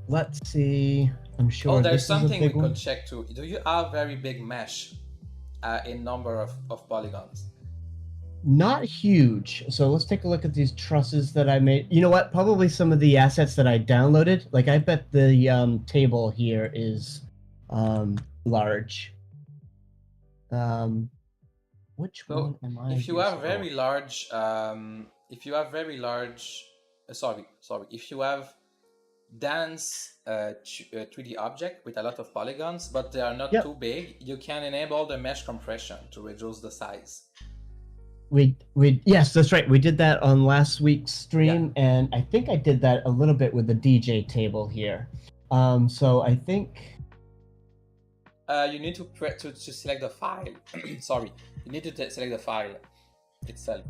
Let's see. I'm sure. Oh, this there's is a something we big one. could check too. Do you have very big mesh in number of polygons? Not huge. So let's take a look at these trusses that I made. You know what? Probably some of the assets that I downloaded. Like I bet the table here is large. Which one am I? If you have using? very large, if you have dense 3D object with a lot of polygons, but they are not Yep. too big, you can enable the mesh compression to reduce the size. We yes, that's right. We did that on last week's stream, and I think I did that a little bit with the DJ table here. So I think You need to select the file. Sorry, you need to select the file itself.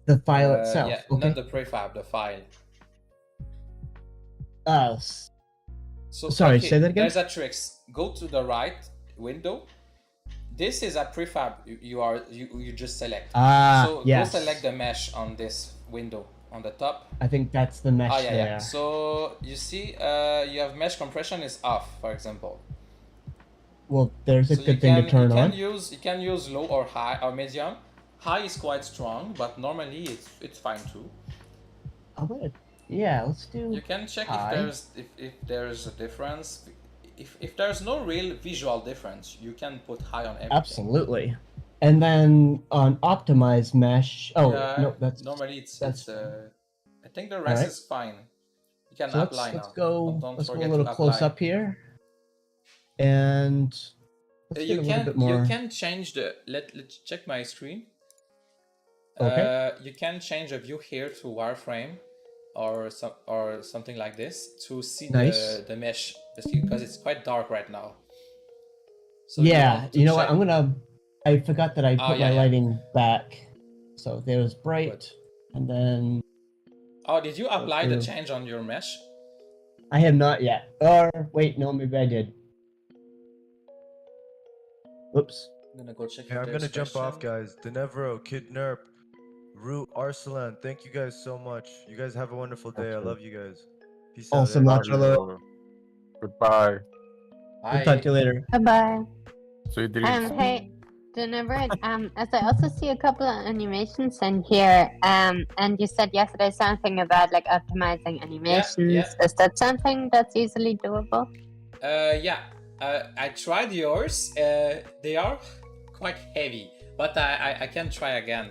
the file itself. Yeah, Okay. not the prefab, the file. So Sorry, say that again? There's a trick. Go to the right window. This is a prefab. You just select. So yes. go select the mesh on this window on the top. I think that's the mesh Yeah, there. yeah. So you see, you have mesh compression is off, for example. Well, there's a So good thing to turn on. You can use low or high or medium. High is quite strong, but normally it's fine too. Yeah, let's do. You can check high. if there's a difference. If there's no real visual difference, you can put high on everything. Absolutely. And then on optimize mesh. Oh Yeah, no, that's normally it's that's I think the rest Alright. is fine. You can So apply let's now. go. Don't Let's go a forget little to close apply. up here, and let's get a little bit more. You can change the let's check my screen. Okay. You can change a view here to wireframe or something like this to see Nice. the mesh because it's quite dark right now. So Yeah, you know what? check- I'm gonna. I forgot that I put yeah, my yeah. lighting back, so there was bright, Good. and then Oh, did you apply the through. change on your mesh? I have not yet. Or wait, no, maybe I did. Whoops. I'm gonna go check. Yeah, if I'm there's gonna jump off, question. guys. Denevro, Kid Nerp, Root, Arsalan, thank you guys so much. You guys have a wonderful day. I Okay. love you guys. Peace Awesome, out. Nachalo. Goodbye. We'll talk to you later. Bye bye. Sweet dreams. Hey, Jennifer, as I also see a couple of animations in here, and you said yesterday something about like optimizing animations. yeah. Is that something that's easily doable? Yeah. I tried yours. They are quite heavy, but I can try again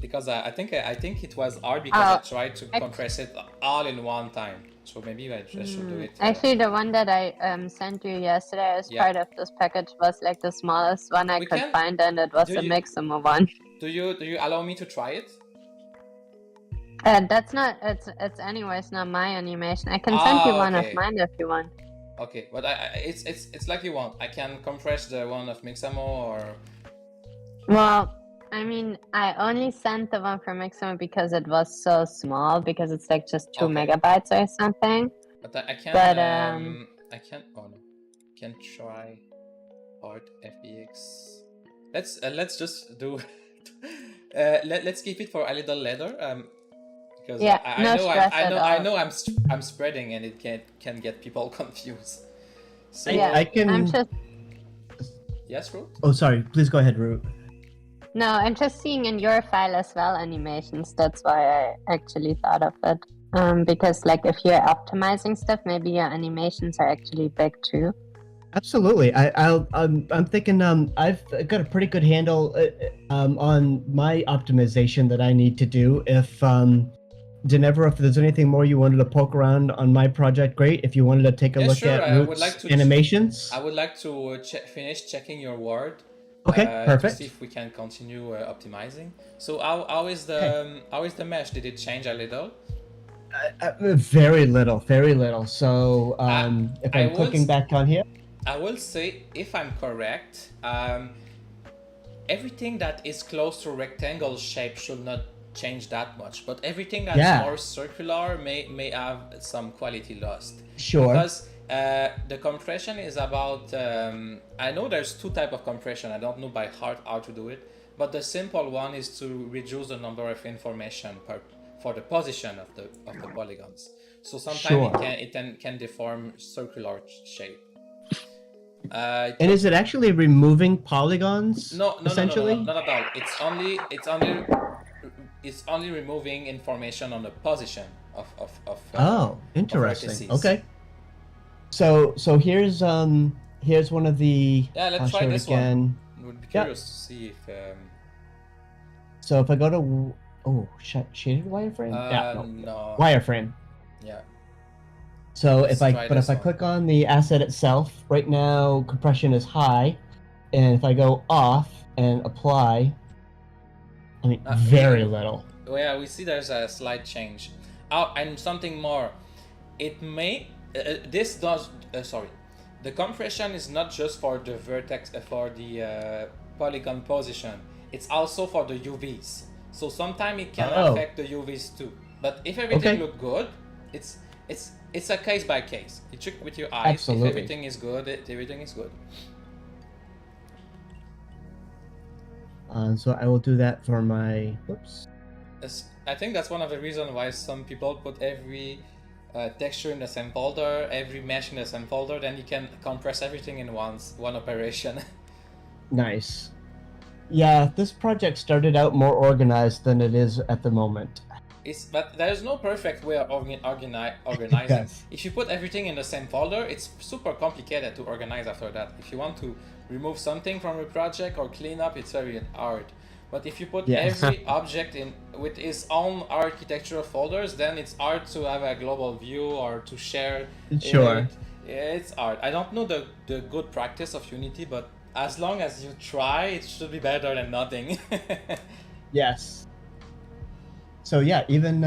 because I think it was hard because I tried to compress it all in one time. So maybe I just should do it. Actually, the one that I sent you yesterday as part of this package was like the smallest one I could find, and it was the maximum one. Do you allow me to try it? That's not. It's anyways not my animation. I can send you one of mine if you want. Okay, but it's like you want. I can compress the one of Mixamo or. Well, I mean, I only sent the one from Mixamo because it was so small, because it's like just 2 megabytes or something. But I can. I can. Oh no, I can try Art FBX. let's just do. Let's keep it for a little later. Because Yeah, I no know stress I know at I all. know I'm spreading and it can get people confused. So Yeah, I can. I'm just yes, Ruth? Oh, sorry. Please go ahead, Root. no, I'm just seeing in your file as well animations. That's why I actually thought of it. Because like if you're optimizing stuff, maybe your animations are actually big too. Absolutely. I'm thinking. I've got a pretty good handle on my optimization that I need to do. If Genevra, if there's anything more you wanted to poke around on my project, great. If you wanted to take a Yeah, look sure. at I would Root's like to animations. I would like to finish checking your word. Okay, To perfect. see if we can continue optimizing. So how is the mesh? Did it change a little? Very little, very little. So if I I'm will clicking back on here, I will say, if I'm correct, everything that is close to rectangle shape should not change that much, but everything that's Yeah. more circular may have some quality lost. sure. Because the compression is about, I know there's two types of compression, I don't know by heart how to do it, but the simple one is to reduce the number of information for the position of the polygons. So sometimes Sure. it can deform circular shape. And is it actually removing polygons? No, essentially? not at all. It's only removing information on the position of Oh, interesting. vertices. Okay. So here's one of the. Yeah, let's I'll try show it this again. one. Would be Yeah. curious to see if So if I go to shaded wireframe, no. wireframe. Yeah. So Let's if I try this one. click on the asset itself, right now compression is high, and if I go off and apply, I mean very little. Oh yeah, we see there's a slight change. Oh, and something more. It may this does sorry. The compression is not just for the vertex for the polygon position. It's also for the UVs. So sometimes it can affect the UVs too. But if everything look good, it's a case by case. You check with your eyes. Absolutely. If everything is good, everything is good. So I will do that for my. Whoops. I think that's one of the reasons why some people put every texture in the same folder, every mesh in the same folder. Then you can compress everything in one operation. Nice. Yeah, this project started out more organized than it is at the moment. But there's no perfect way of organizing. Yes. If you put everything in the same folder, it's super complicated to organize after that. If you want to remove something from a project or clean up, it's very hard. But if you put every object in with its own architectural folders, then it's hard to have a global view or to share. Sure. It's hard. I don't know the good practice of Unity, but as long as you try, it should be better than nothing. Yes. So yeah, even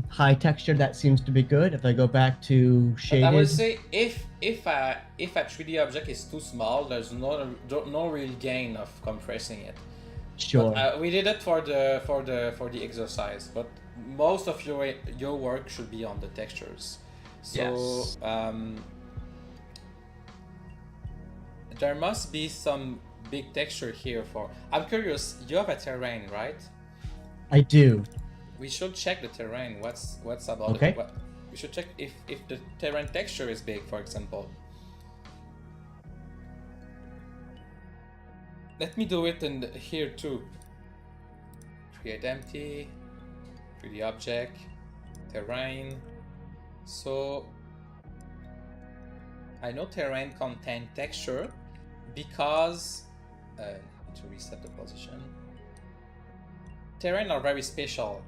high texture, that seems to be good. If I go back to shaded, but I would say if a 3D object is too small, there's no real gain of compressing it. Sure. But, we did it for the exercise, but most of your work should be on the textures. So Yes. there must be some big texture here for. I'm curious. You have a terrain, right? I do. We should check the terrain. What's about Okay. it? We should check if the terrain texture is big, for example. Let me do it in here too. Create empty, 3D object, terrain. So I know terrain contain texture because need to reset the position. Terrain are very special.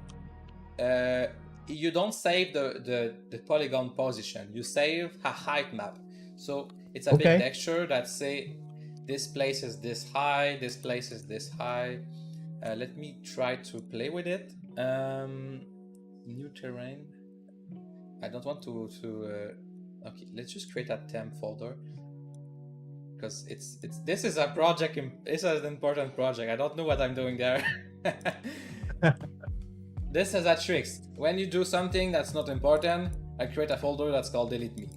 You don't save the polygon position. You save a height map. So it's a big texture that say this place is this high, this place is this high. Let me try to play with it. New terrain. I don't want to. Okay, let's just create a temp folder because this is a project. This is an important project. I don't know what I'm doing there. This is a trick. When you do something that's not important, I create a folder that's called delete me.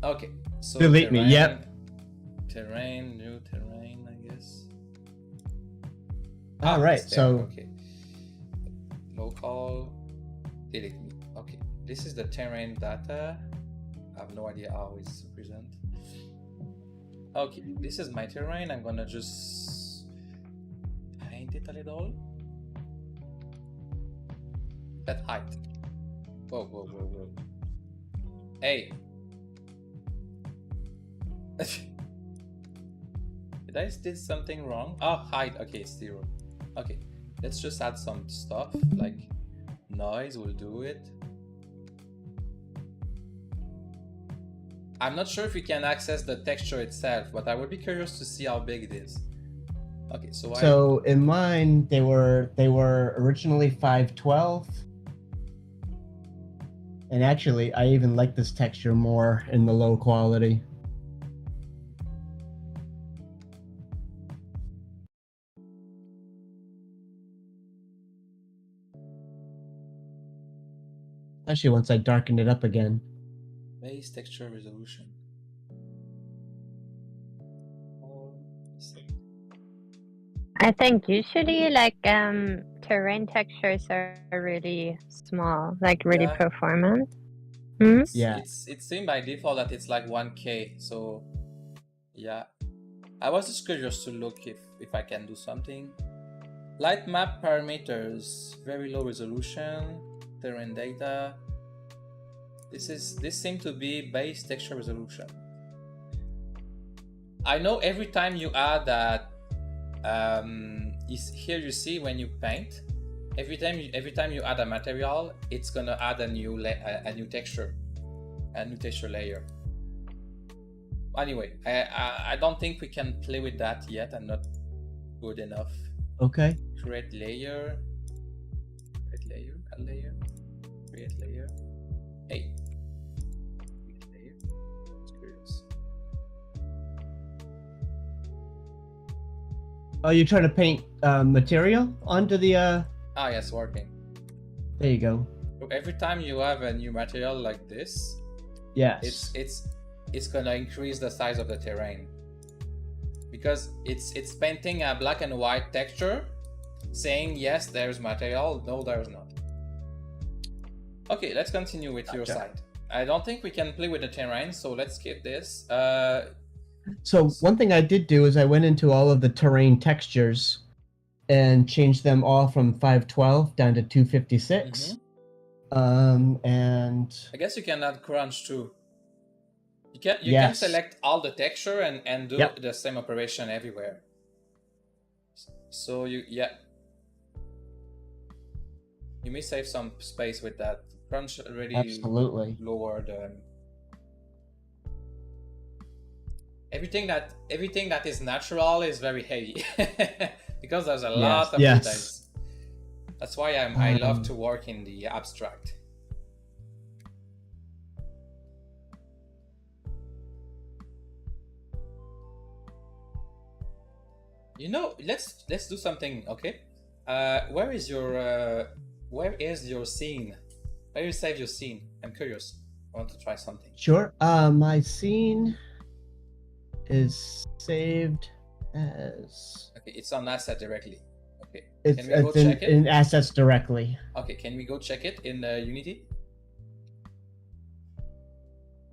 Okay, so delete me. Yep. Terrain, new terrain, I guess. All right, it's there, so okay. Local, delete me. Okay, this is the terrain data. I have no idea how it's present. Okay, this is my terrain. I'm gonna just paint it a little. That height. Whoa, whoa, whoa, whoa. Hey. Did I did something wrong? Oh, height. Okay, it's 0. Okay, let's just add some stuff like noise will do it. I'm not sure if we can access the texture itself, but I would be curious to see how big it is. Okay, so in mine they were originally 512, and actually I even like this texture more in the low quality. Especially once I darken it up again. base texture resolution. I think usually like terrain textures are really small, like really Yeah. performant. Hmm? Yeah. It's seen by default that it's like 1K, so yeah. I was just curious to look if I can do something. Light map parameters, very low resolution, terrain data. This seems to be base texture resolution. I know every time you add that, here you see when you paint, every time you add a material, it's gonna add a new texture, a new texture layer. Anyway, I don't think we can play with that yet. I'm not good enough. Okay. Create layer, create layer, add layer, create layer. Hey, create layer. It's curious. Oh, you're trying to paint material onto the Ah, yes, working. There you go. So every time you have a new material like this, Yes. it's gonna increase the size of the terrain because it's painting a black and white texture, saying yes, there's material, no, there's not. Okay, let's continue with your side. I don't think we can play with the terrain, so let's skip this. So one thing I did do is I went into all of the terrain textures and changed them all from 512 down to 256. And I guess you can add crunch too. You can Yes. select all the texture and do Yep. the same operation everywhere. So you may save some space with that. Crunch already absolutely. lowered everything that is natural is very heavy because there's a lot of Yes. details. That's why I love to work in the abstract. You know, let's do something, okay? Where is your scene? Where you save your scene? I'm curious. I want to try something. Sure. My scene is saved as Okay, it's on asset directly. Okay, it's, can we go it's in, check it? in assets directly. Okay, can we go check it in Unity?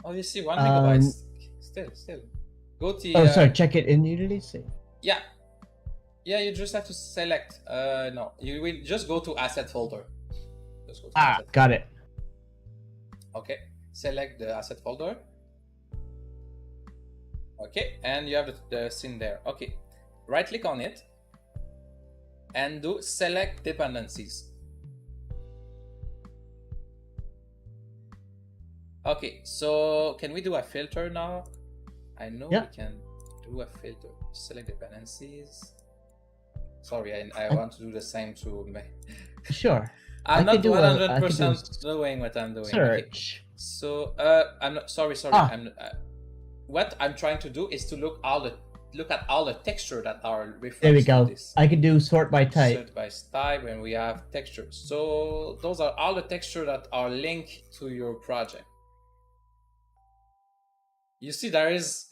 Oh, you see 1 megabyte. Still. Go to. Oh, sorry. Check it in Unity. See. Yeah, you just have to select. No, you will just go to asset folder. Just go to asset. Got it. Okay, select the asset folder. Okay, and you have the scene there. Okay, right click on it and do select dependencies. Okay, so can we do a filter now? I know we can do a filter. Select dependencies. Sorry, I want to do the same to me. Sure. I'm not 100% doing what I'm doing. Search. Okay. So I'm not sorry. What I'm trying to do is to look at all the texture that are referenced. There we go. To this. I can do sort by type. Sort by type, and we have textures. So those are all the texture that are linked to your project. You see, there is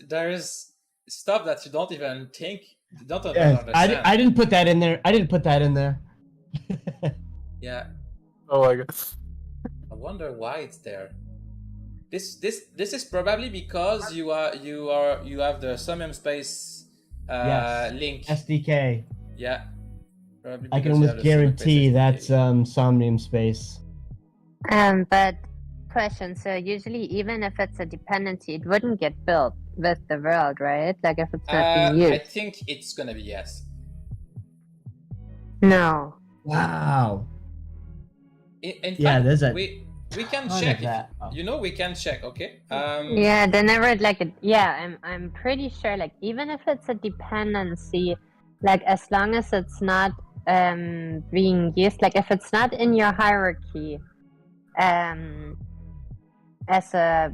stuff that you don't even think, you don't even Yes, understand. I didn't put that in there. I didn't put that in there. Yeah, Oh my god. I wonder why it's there. This is probably because you have the Somnium space Yes. link. SDK. Yeah. Probably I can because you almost have the Somnium Space guarantee SDK. that's Somnium space. But question, so usually even if it's a dependency, it wouldn't get built with the world, right? Like if it's not being used. I think it's gonna be yes. No. Wow. In Yeah, fact, there's a we can ton check of if, that. Oh. you know, we can check. Okay. Yeah, they never like it. Yeah, I'm pretty sure. Like even if it's a dependency, like as long as it's not being used, like if it's not in your hierarchy, as a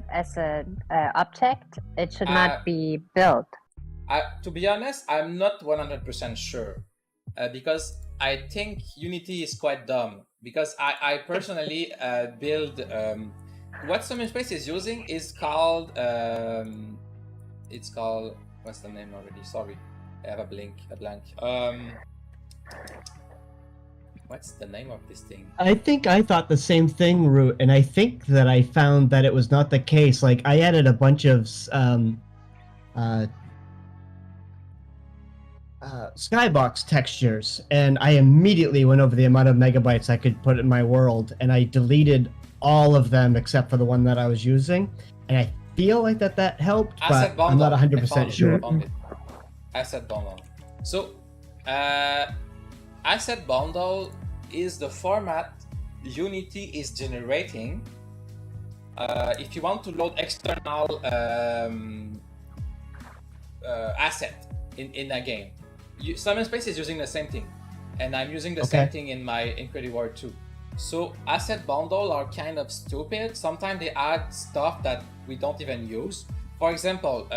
object, it should not be built. To be honest, I'm not 100% sure, because I think Unity is quite dumb. Because I personally build what Somnium Space is using is called it's called, what's the name already? Sorry, I have a blank. What's the name of this thing? I think I thought the same thing, Root, and I think that I found that it was not the case. Like I added a bunch of skybox textures, and I immediately went over the amount of megabytes I could put in my world, and I deleted all of them except for the one that I was using, and I feel like that helped, but I'm not 100% sure. Asset bundle. So, asset bundle is the format Unity is generating if you want to load external asset in a game. Somnium Space is using the same thing, and I'm using the same thing in my Incrediware too. So asset bundle are kind of stupid. Sometimes they add stuff that we don't even use. For example,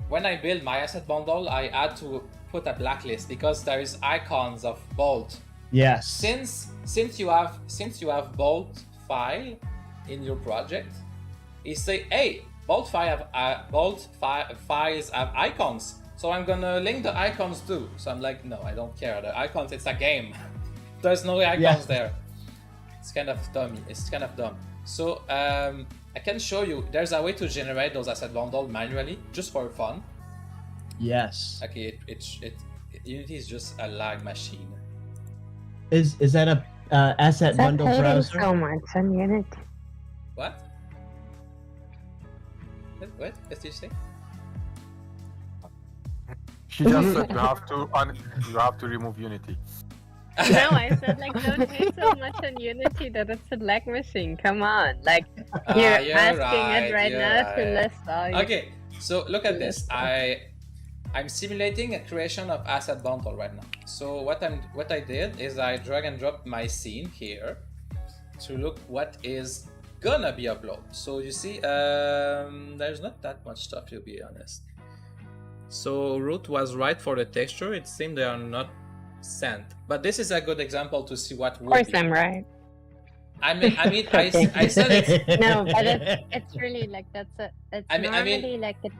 when I build my asset bundle, I had to put a blacklist because there is icons of Bolt. Yes. Since you have Bolt file in your project, you say, hey, Bolt files have icons. So I'm gonna link the icons too. So I'm like, no, I don't care. The icons, it's a game. There's no icons there. It's kind of dumb. So I can show you. There's a way to generate those asset bundle manually, just for fun. Yes. Okay, Unity is just a lag machine. Is that a asset bundle browser? So much on Unity. What? What did you say? She just said you have to remove Unity. No, I said like don't pay so much on Unity that it's a lag machine. Come on, like you're asking it right now to list all. Okay, so look at this. I'm simulating a creation of asset bundle right now. So what I did is I drag and drop my scene here to look what is gonna be uploaded. So you see, there's not that much stuff, to be honest. So Root was right for the texture. It seemed they are not sent, but this is a good example to see what. Of course, I'm right. I mean, I said it. No, but it's really like normally like it.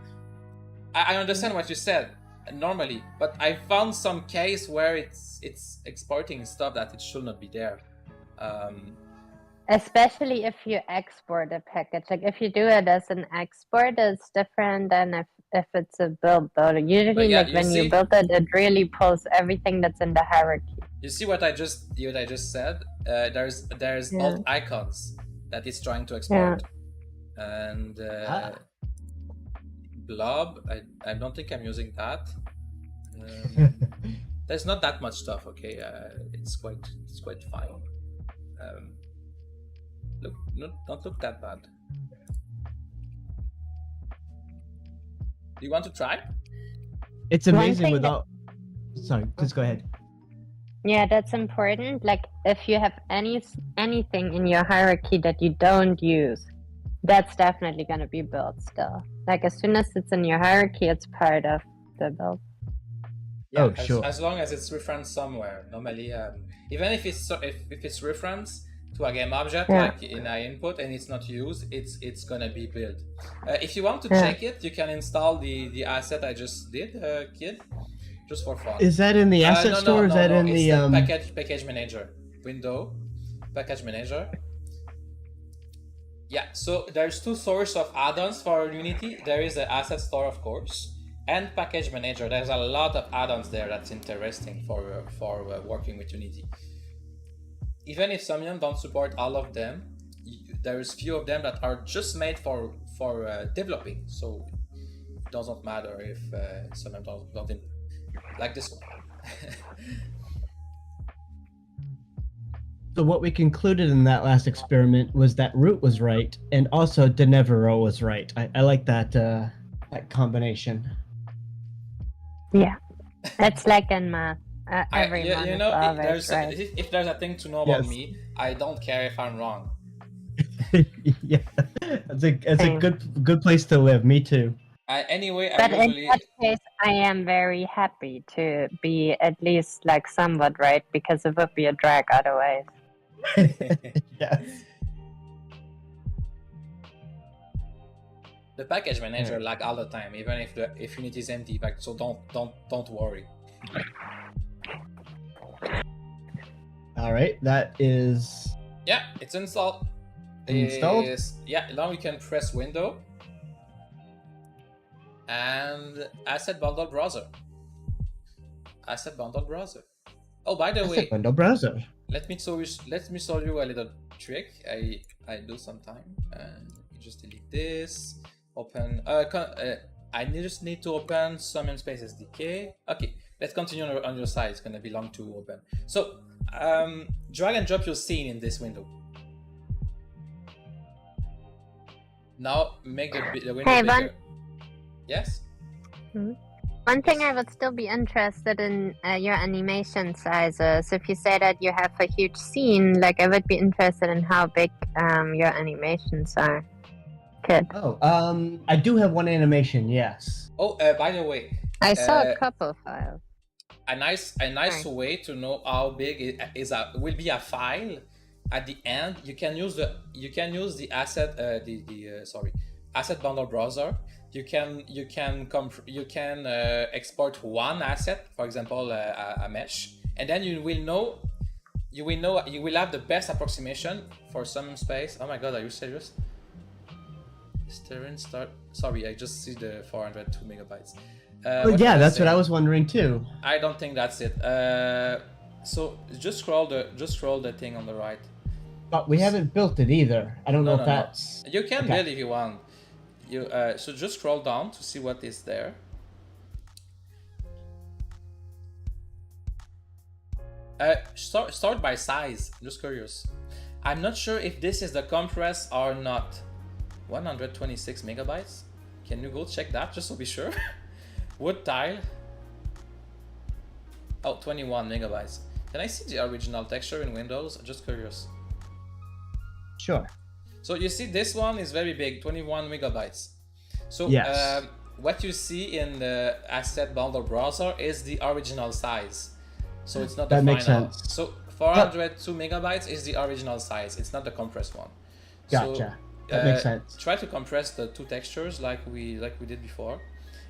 I understand what you said normally, but I found some case where it's exporting stuff that it should not be there. Especially if you export a package. Like if you do it as an export, it's different than if it's a build though. Usually when you build it, it really pulls everything that's in the hierarchy. You see what I just said? There's both icons that it's trying to export. And blob, I don't think I'm using that. There's not that much stuff, okay? It's quite fine. Don't look that bad. Do you want to try? It's amazing without. Sorry, please go ahead. Yeah, that's important. Like if you have anything in your hierarchy that you don't use, that's definitely gonna be built still. Like as soon as it's in your hierarchy, it's part of the build. Yeah, sure. As long as it's referenced somewhere. Normally, even if it's referenced, to a game object, Yeah. like in an input, and it's not used, it's gonna be built. If you want to Yeah. check it, you can install the asset I just did, kid, just for fun. Is that in the asset store? Or is that in it's the package manager window, package manager. Yeah, so there's two sources of add-ons for Unity. There is the asset store, of course, and package manager. There's a lot of add-ons there that's interesting for working with Unity. Even if Somnium don't support all of them, there's few of them that are just made for developing. So it doesn't matter if Somnium don't like this one. So what we concluded in that last experiment was that root was right, and also de Nevero was right. I like that that combination. Yeah. It's like in math. Everyone you is know, always right. if there's a thing to know about Yes. me, I don't care if I'm wrong. Yeah, that's a Same. good place to live. Me too. Anyway, But I in usually that case, I am very happy to be at least like somewhat right, because it would be a drag otherwise. Yes. the package manager lag all the time, even if Unity is empty. Like, so don't worry. All right, that is Yeah, it's installed. Installed? Yeah, now we can press window and asset bundle browser. Asset bundle browser. Oh, by the way, window browser. let me show you a little trick I do sometime. You just delete this. Open. I just need to open Somnium Space SDK. Okay, let's continue on your side. It's gonna be long to open. So drag and drop your scene in this window. Now make the window Hey, bigger. Yes. One thing I would still be interested in your animation sizes. If you say that you have a huge scene, like I would be interested in how big your animations are. Kid. Oh, I do have one animation. Yes. Oh, by the way, I saw Uh, a couple files. a nice Right. way to know how big it will be a file. At the end, you can use the asset asset bundle browser. You can export one asset, for example, a mesh, and then you will have the best approximation for some space. Oh my god, are you serious? Sorry, I just see the 402 megabytes. Oh, yeah, that's what I was wondering too. I don't think that's it. So just scroll the thing on the right. But we haven't built it either. I don't know if that's. You can Okay. build if you want. You so just scroll down to see what is there. Start by size. Just curious. I'm not sure if this is the compress or not. 126 megabytes. Can you go check that just to be sure? Wood tile. Oh, 21 megabytes. Can I see the original texture in Windows? Just curious. Sure. So you see this one is very big, 21 megabytes. So Yes. what you see in the asset bundle browser is the original size. So it's not the That makes final. sense. So 402 megabytes is the original size. It's not the compressed one. Gotcha. That makes sense. Try to compress the two textures like we did before.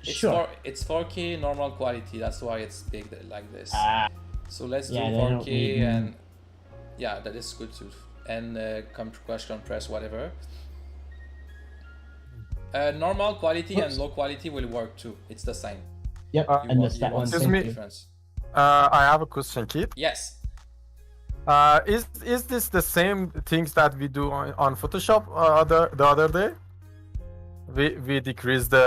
Sure. It's 4K normal quality. That's why it's big like this. So let's do Yeah, they don't 4K need- and yeah, that is good too. And compress whatever. Normal quality and Oops. low quality will work too. It's the same. Yep, I I missed that one. see Excuse Thank the me. you. difference. I have a question, Kit. Yes. Is this the same things that we do on Photoshop the other day? We decrease the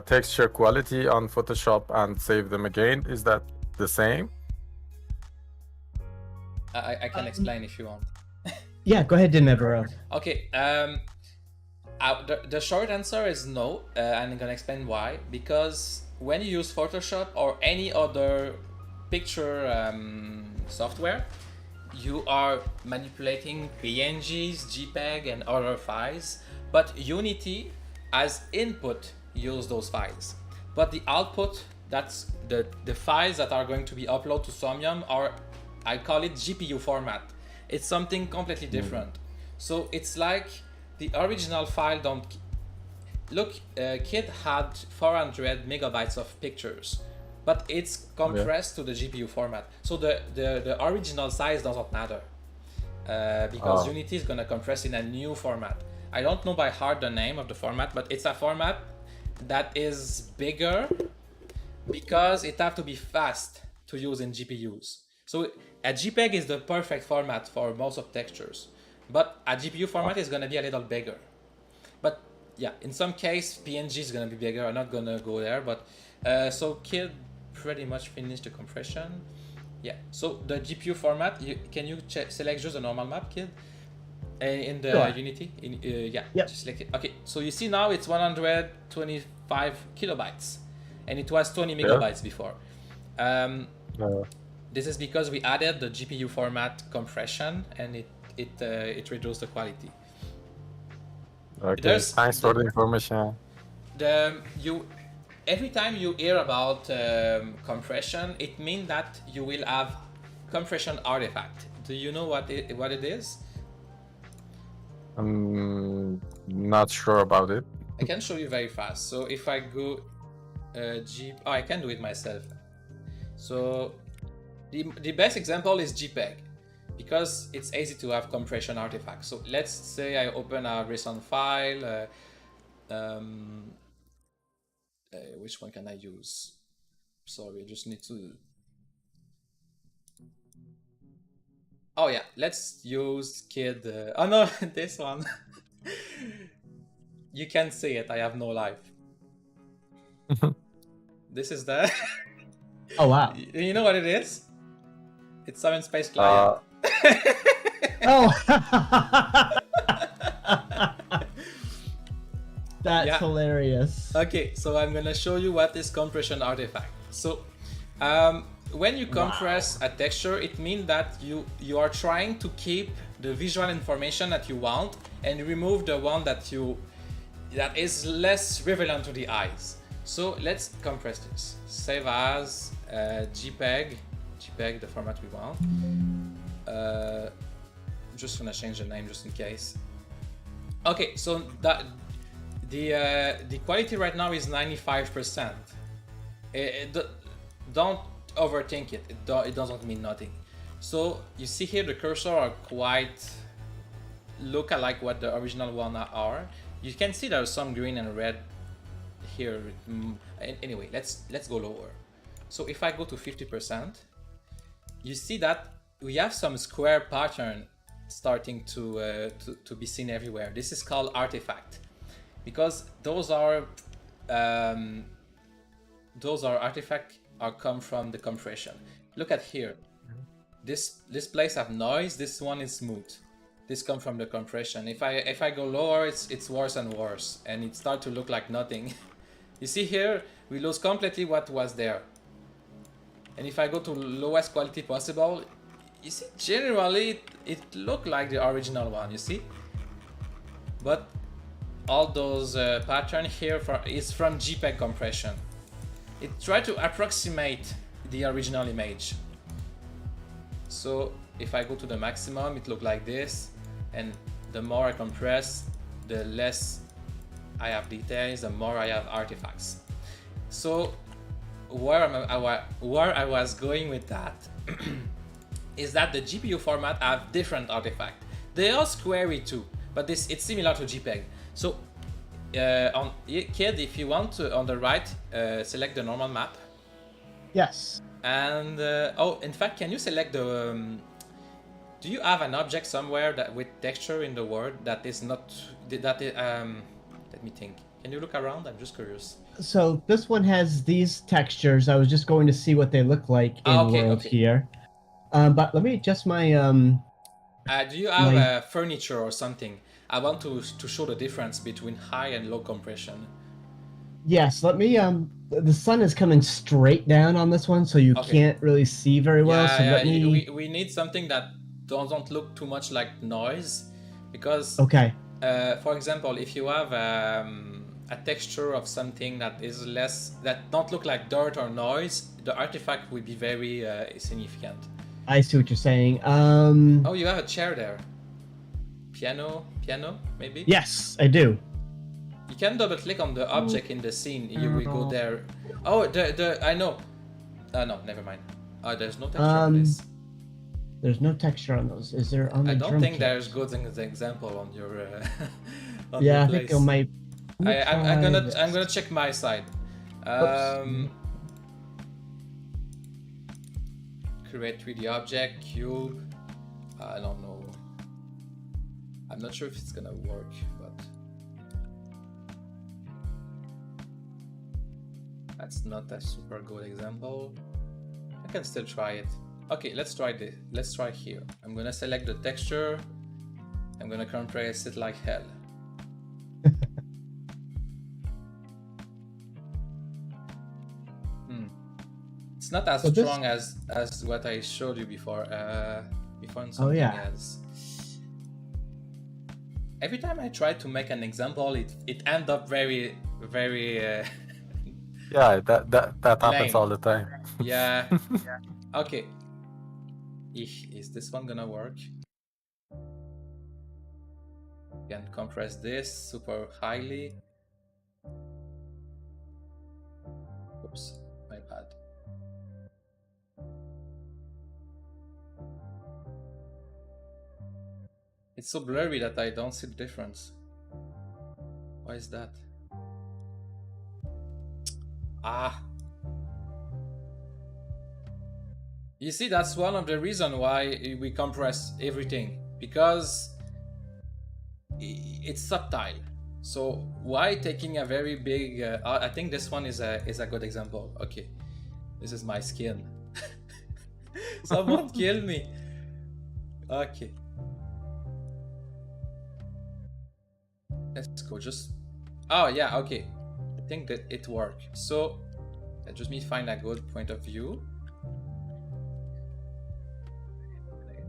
texture quality on Photoshop and save them again. Is that the same? I can explain if you want. Yeah, go ahead, Denevero. Okay. The short answer is no, and I'm gonna explain why. Because when you use Photoshop or any other picture software, you are manipulating PNGs, JPEG, and other files. But Unity, as input, use those files. But the output, that's the files that are going to be uploaded to Somnium, are, I call it GPU format. It's something completely different. So it's like the original file don't look. Kid had 400 megabytes of pictures, but it's compressed to the GPU format. So the original size doesn't matter because Unity is gonna compress in a new format. I don't know by heart the name of the format, but it's a format that is bigger because it have to be fast to use in GPUs. So a JPEG is the perfect format for most of textures, but a GPU format is gonna be a little bigger. But yeah, in some case PNG is gonna be bigger. I'm not gonna go there, but so Kid pretty much finished the compression. Yeah, so the GPU format, can you select just the normal map, Kid? In the Sure. Unity? Yeah, Yep. just select it. Okay, so you see now it's 125 kilobytes, and it was 20 megabytes before. This is because we added the GPU format compression, and it reduced the quality. Okay, thanks for the information. Every time you hear about compression, it means that you will have compression artifact. Do you know what it is? I'm not sure about it. I can show you very fast. So if I go I can do it myself. So the best example is JPEG because it's easy to have compression artifacts. So let's say I open a recent file. Which one can I use? Sorry, I just need to. Oh yeah, let's use Kid. Oh no, this one. You can't see it. I have no life. This is the. Oh wow. You know what it is? It's Seven Space Client. Oh. That's Yeah. hilarious. Okay, so I'm gonna show you what is compression artifact. So, when you compress a texture, it means that you are trying to keep the visual information that you want and remove the one that is less relevant to the eyes. So let's compress this. Save as JPEG, the format we want. Just gonna change the name just in case. Okay, so the quality right now is 95%. Don't overthink it. It doesn't mean nothing. So you see here the cursor are quite look alike what the original one are. You can see there's some green and red here. Anyway, let's go lower. So if I go to 50%, you see that we have some square pattern starting to be seen everywhere. This is called artifact because those are artifact come from the compression. Look at here. This place have noise. This one is smooth. This come from the compression. If I go lower, it's worse and worse, and it start to look like nothing. You see here, we lose completely what was there. And if I go to lowest quality possible, you see generally it look like the original one. You see, but all those pattern here is from JPEG compression. It tried to approximate the original image. So if I go to the maximum, it look like this, and the more I compress, the less I have details, the more I have artifacts. So where I was going with that is that the GPU format have different artifacts. They are squarey too, but it's similar to JPEG. So on Kid, if you want to, on the right, select the normal map. Yes. And in fact, can you select the? Do you have an object somewhere that with texture in the world that is not that? Let me think. Can you look around? I'm just curious. So this one has these textures. I was just going to see what they look like in world here. But let me adjust my do you have furniture or something? I want to show the difference between high and low compression. Yes, let me the sun is coming straight down on this one, so you can't really see very well. Yeah, so let me we need something that doesn't look too much like noise, because for example, if you have a texture of something that is less, that don't look like dirt or noise, the artifact will be very significant. I see what you're saying. Oh, you have a chair there. Piano, maybe? Yes, I do. You can double click on the object in the scene. You will go there. Oh, I know. No, never mind. There's no texture on this. There's no texture on those. Is there on the I don't drum think kit? there's good example on your. On Yeah, your I place. think on my. I'm gonna check my side. Create 3D object, cube. I don't know. I'm not sure if it's gonna work, but that's not a super good example. I can still try it. Okay, let's try this. Let's try here. I'm gonna select the texture. I'm gonna compress it like hell. It's not as strong as what I showed you before. Something else. Every time I try to make an example, it ends up very. Yeah, that happens lame. all the time. Yeah. Okay. Is this one gonna work? Can compress this super highly. Oops, my bad. It's so blurry that I don't see the difference. Why is that? You see, that's one of the reasons why we compress everything, because it's subtle. So why taking a very big? I think this one is a good example. Okay, this is my skin. Someone kill me. Okay. Let's go. Oh yeah. Okay. I think that it worked. So let just me find a good point of view.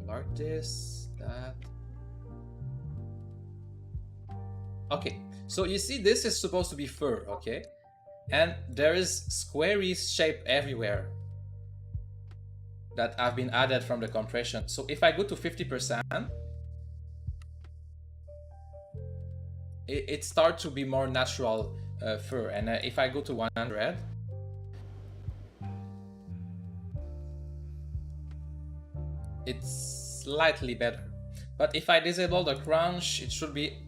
Enlarge this. That. Okay, so you see this is supposed to be fur, okay? And there is squarey shape everywhere that have been added from the compression. So if I go to 50%, it starts to be more natural fur. And if I go to 100, it's slightly better. But if I disable the crunch, it should be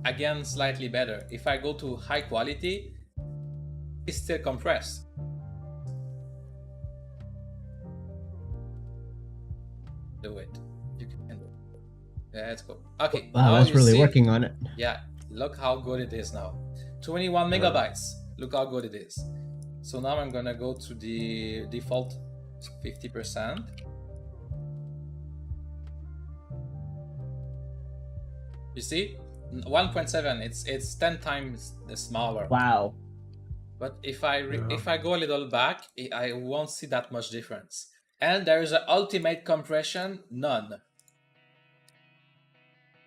again slightly better. If I go to high quality, it's still compressed. Do it. You can do it. Yeah, let's go. Okay. Wow, that's really working on it. Yeah, look how good it is now. 21 megabytes. Look how good it is. So now I'm gonna go to the default 50%. You see? 1.7, it's 10 times smaller. Wow. But if I go a little back, I won't see that much difference. And there is an ultimate compression, none.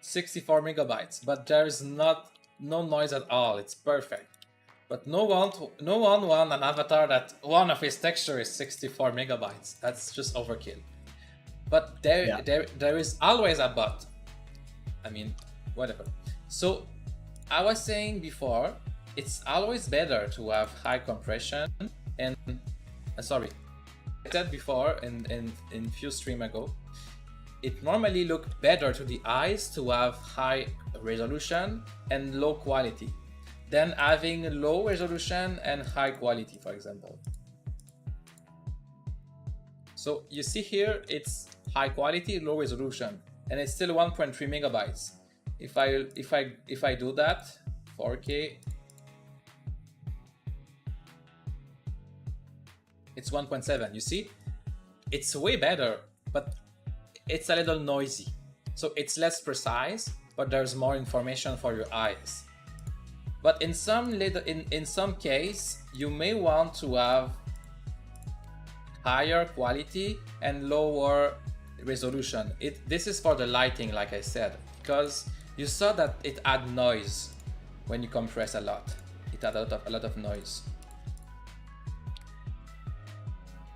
64 megabytes, but there is no noise at all. It's perfect. But no one want an avatar that one of his texture is 64 megabytes. That's just overkill. But there is always a but. I mean, whatever. So I was saying before, it's always better to have high compression and sorry, I said before in few stream ago, it normally looks better to the eyes to have high resolution and low quality than having low resolution and high quality, for example. So you see here, it's high quality, low resolution, and it's still 1.3 megabytes. If I do that, 4K, it's 1.7. You see, it's way better, but it's a little noisy. So it's less precise, but there's more information for your eyes. But in some case, you may want to have higher quality and lower resolution. This is for the lighting, like I said, because you saw that it adds noise when you compress a lot. It adds a lot of noise.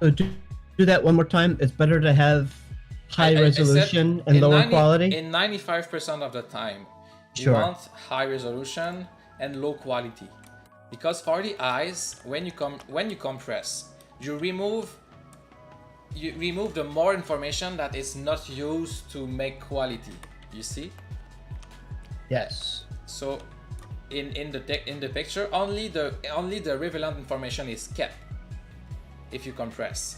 So do Do that one more time. It's better to have high I said resolution and in lower 90 quality. In 95% of the time, you Sure. want high resolution and low quality, because for the eyes, when you compress, you remove the more information that is not used to make quality. You see? Yes. So in the picture, only the relevant information is kept if you compress.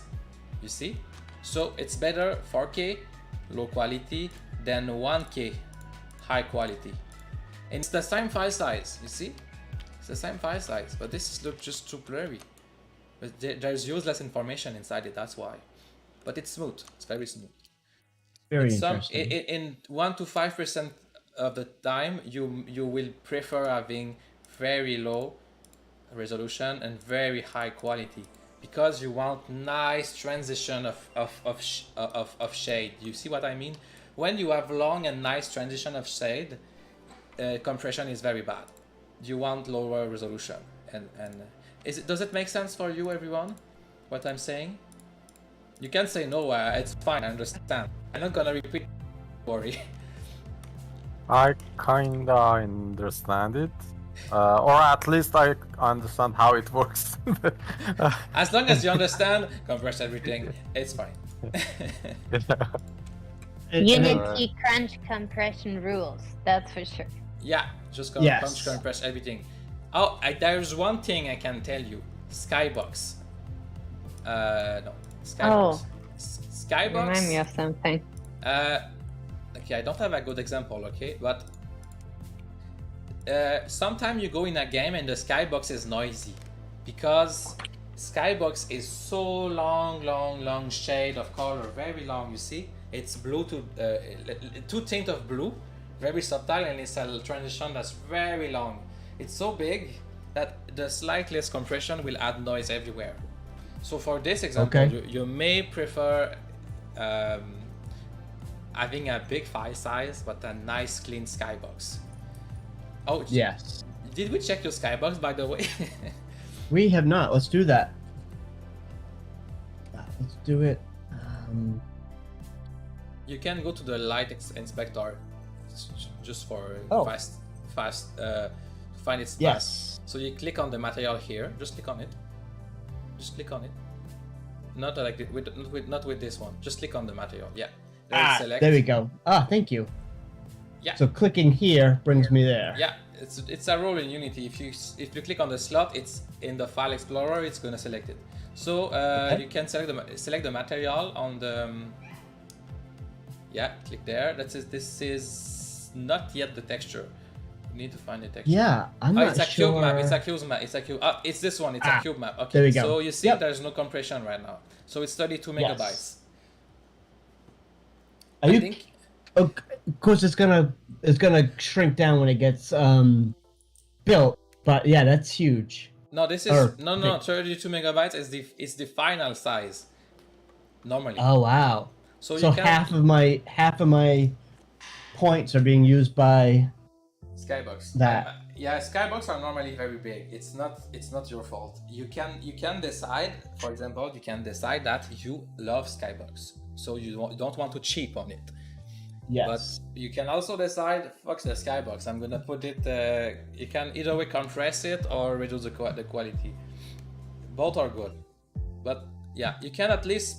You see? So it's better 4K low quality than 1K high quality. And it's the same file size. You see? It's the same file size, but this looks just too blurry. But there's useless information inside it. That's why. But it's smooth. It's very smooth. Very In interesting. in 1 to 5% of the time, you will prefer having very low resolution and very high quality, because you want nice transition of shade. You see what I mean? When you have long and nice transition of shade, compression is very bad. You want lower resolution. And does it make sense for you, everyone? What I'm saying? You can say no. It's fine. I understand. I'm not gonna repeat. Worry. I kinda understand it, or at least I understand how it works. As long as you understand, compress everything. It's fine. Unity crunch compression rules. That's for sure. Yeah, just Yes. compress everything. Oh, there's one thing I can tell you. Skybox. No. Skybox. Skybox. Remind me of something. Okay, I don't have a good example, okay? But sometimes you go in a game and the skybox is noisy, because skybox is so long shade of color, very long. You see, it's blue to two tint of blue, very subtle, and it's a transition that's very long. It's so big that the slightest compression will add noise everywhere. So for this example, Okay. you may prefer having a big file size but a nice clean skybox. Oh Yes. Did we check your skybox, by the way? We have not. Let's do that. Let's do it. You can go to the light inspector just for Oh. fast find it fast. Yes. So you click on the material here. Just click on it. Just click on it. Not like not with this one. Just click on the material. Yeah. Then select. There we go. Thank you. Yeah. So clicking here brings me there. Yeah, it's a rule in Unity. If you click on the slot, it's in the file explorer. It's gonna select it. So Okay. you can select the material on the. Yeah, click there. This is not yet the texture. You need to find the texture. Yeah, I'm not It's a sure. cube map. It's a cube map. It's a cube. It's this one. It's a cube map. Okay. there we go. So you see, Yep. there's no compression right now. So it's 32 megabytes. Are I you? think. Of course, it's gonna shrink down when it gets built. But yeah, that's huge. No, this is Or- no. 32 megabytes is the final size. Normally. Oh wow. So So you can half of my points are being used by Skybox. that. Yeah, Skybox are normally very big. It's not your fault. You can decide, for example, you can decide that you love Skybox, so you don't want to cheap on it. Yes. But you can also decide, fuck the Skybox. I'm gonna put it. You can either way compress it or reduce the quality. Both are good, but yeah, you can at least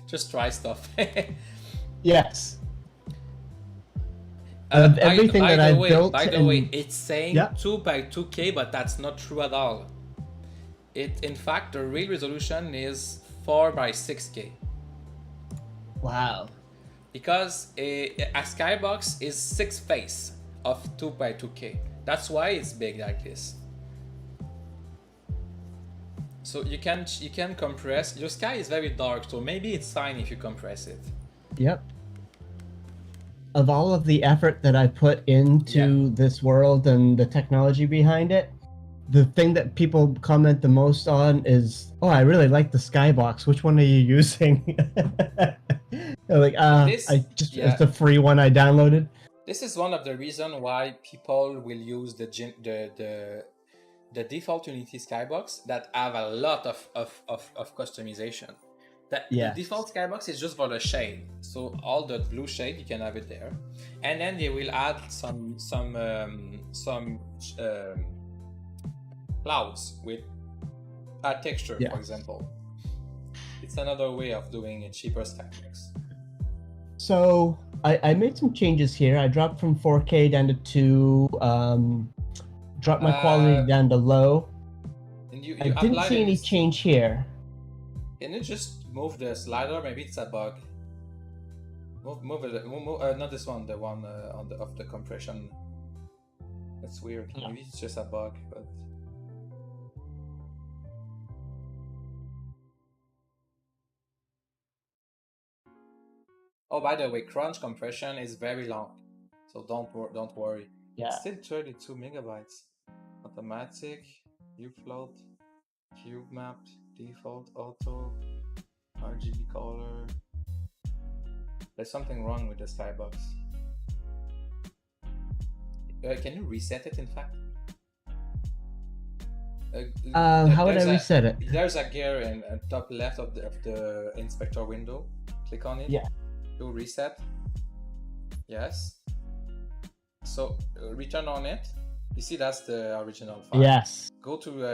just try stuff. Yes. Of everything that I've built. By the and- way, it's saying Yeah. 2 by 2K, but that's not true at all. In fact, the real resolution is 4 by 6K. Wow. Because a skybox is 6 face of 2 by 2K. That's why it's big like this. So you can compress. Your sky is very dark, so maybe it's fine if you compress it. Yep. Of all of the effort that I put into this world and the technology behind it, the thing that people comment the most on is, "Oh, I really like the skybox. Which one are you using?" They're like, it's the free one I downloaded. This is one of the reasons why people will use the default Unity skybox that have a lot of customization. The Yes. default skybox is just for the shade, so all the blue shade you can have it there, and then they will add some clouds with a texture, Yeah. for example. It's another way of doing a cheaper skybox. So I made some changes here. I dropped from 4K down to 2. Dropped my quality down to low. And you I didn't applied see any this- change here. Can you just move the slider? Maybe it's a bug. Move it. Not this one. The one of the compression. That's weird. Yeah. Maybe it's just a bug, but. Oh, by the way, crunch compression is very long, so don't worry. Yeah. It's still 32 megabytes. Automatic, float, cube mapped, default, auto, RGB color. There's something wrong with the skybox. Can you reset it? In fact. How would I there's reset it? There's a gear in top left of the inspector window. Click on it. Yeah. Do reset. Yes. So return on it. You see that's the original file. Yes. Go to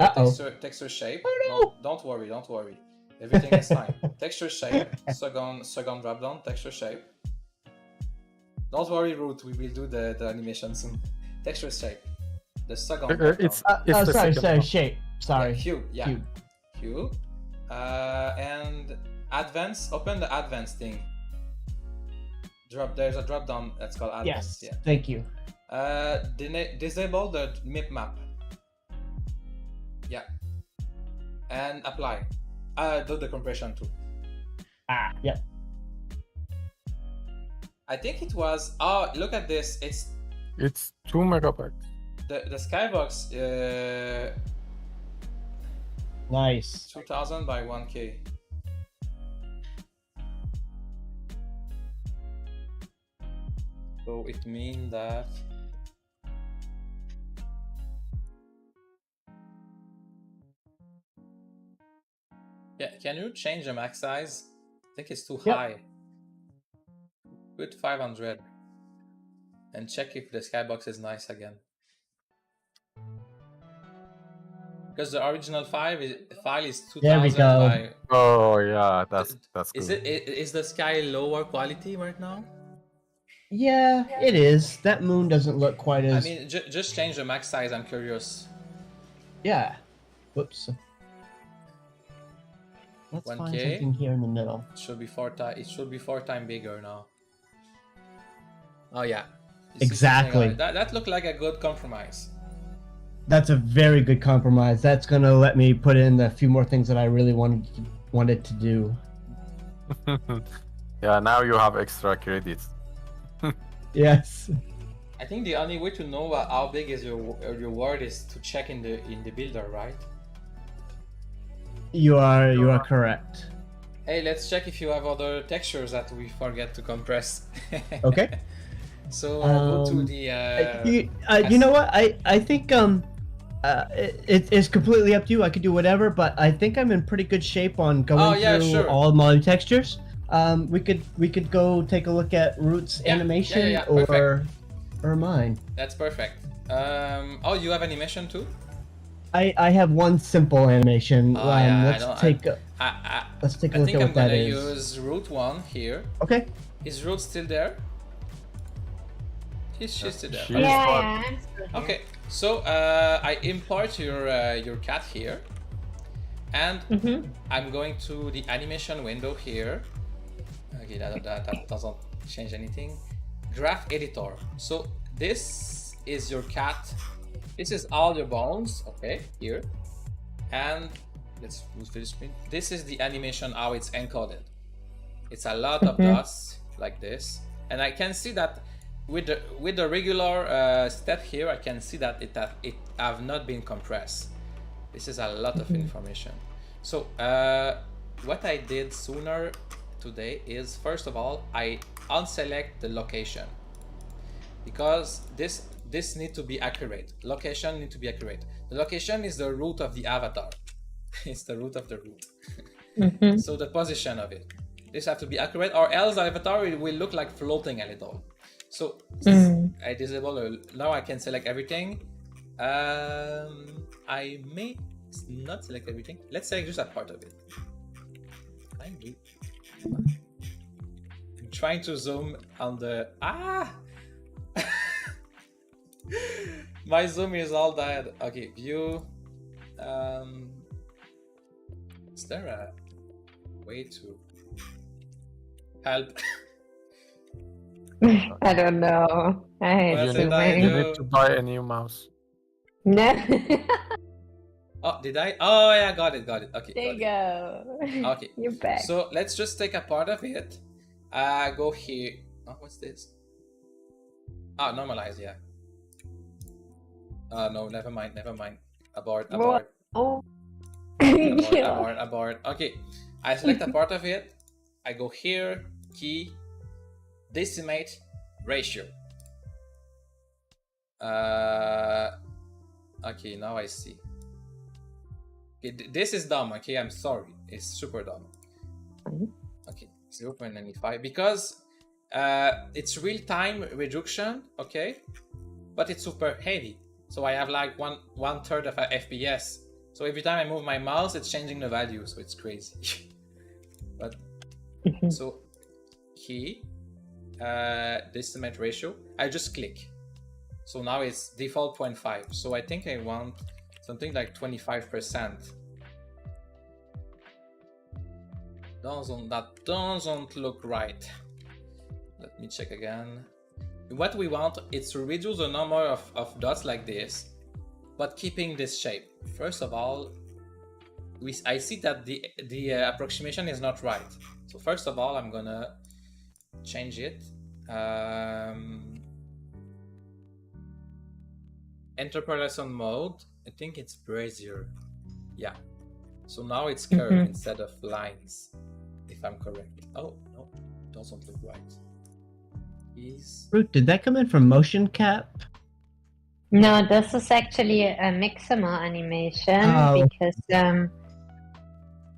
texture shape. Oh, no, don't worry. Everything is fine. Texture shape. Second drop down. Texture shape. Don't worry, Root. We will do the animation soon. Texture shape. The second. drop It's down. the second sorry, one. shape. Sorry. Yeah, cube. Yeah. Cube. Cube. And advanced. Open the advanced thing. There's a drop down that's called advanced. Yes. Yeah. Thank you. Disable the MIP map. Yeah. And apply. Do the compression too. Yeah. I think it was. Oh, look at this. It's 2 megabytes. the skybox. Nice. 2000 by 1K. So it means that. Yeah, can you change the max size? I think it's too Yep. high. Put 500 and check if the skybox is nice again. Because the original file is 2000 There we go. by. Oh yeah, that's Is good. is the sky lower quality right now? Yeah, it is. That moon doesn't look quite I as. mean, just change the max size. I'm curious. Yeah. Whoops. Let's find 1K? something here in the middle. It should be it should be 4 times bigger now. Oh yeah. You see Exactly. something like that looked like a good compromise. That's a very good compromise. That's gonna let me put in a few more things that I really wanted to do. Yeah, now you have extra credits. Yes. I think the only way to know how big is your word is to check in the builder, right? You are correct. Hey, let's check if you have other textures that we forget to compress. Okay. So go to the. You know what? I think it's completely up to you. I could do whatever, but I think I'm in pretty good shape on going through sure. all my textures. We could go take a look at Root's animation or mine. That's perfect. Oh, you have animation too? I have one simple animation. Oh, yeah, let's take a look I think at I'm what that gonna is. use root 1 here. Okay. Is Root still there? She's still there. She- Yeah, I'm still here. Okay, so I import your cat here, and I'm going to the animation window here. Okay, that doesn't change anything. Graph editor. So this is your cat. This is all your bones. Okay, here, and let's move to the screen. This is the animation how it's encoded. It's a lot of dots like this, and I can see that. With the regular step here, I can see that it have not been compressed. This is a lot of information. So what I did sooner today is, first of all, I unselect the location because this need to be accurate. Location need to be accurate. The location is the root of the avatar. It's the root of the root. Mhm. So the position of it. This have to be accurate, or else the avatar will look like floating a little. So I disable. Now I can select everything. I may not select everything. Let's select just a part of it. I'm trying to zoom on the my zoom is all dead. Okay, view. Is there a way to help? I don't know. I hate What You did need, I zooming. you do? need to buy a new mouse. No. Oh, did I? Oh yeah, got it. Okay, There got you it. go. Okay. You're back. So let's just take a part of it. Go here. Oh, what's this? Ah, normalize, yeah. No, never mind. Abort. Oh. Abort. Okay, I select a part of it. I go here, key, decimate, ratio. Okay, now I see. Okay, this is dumb, okay? I'm sorry. It's super dumb. Okay, 0.95 because it's real-time reduction, okay? But it's super heavy. So I have like one third of a FPS. So every time I move my mouse, it's changing the value, so it's crazy. But so key, decimate ratio, I just click. So now it's default 0.5. So I think I want something like 25%. That doesn't look right. Let me check again. What we want is to reduce the number of dots like this, but keeping this shape. First of all, I see that the approximation is not right. So first of all, I'm gonna change it. Interpolation mode, I think it's brazier. Yeah. So now it's curved instead of lines, if I'm correct. Oh, no, doesn't look right. Root, did that come in from motion cap? No, this is actually a Mixamo animation because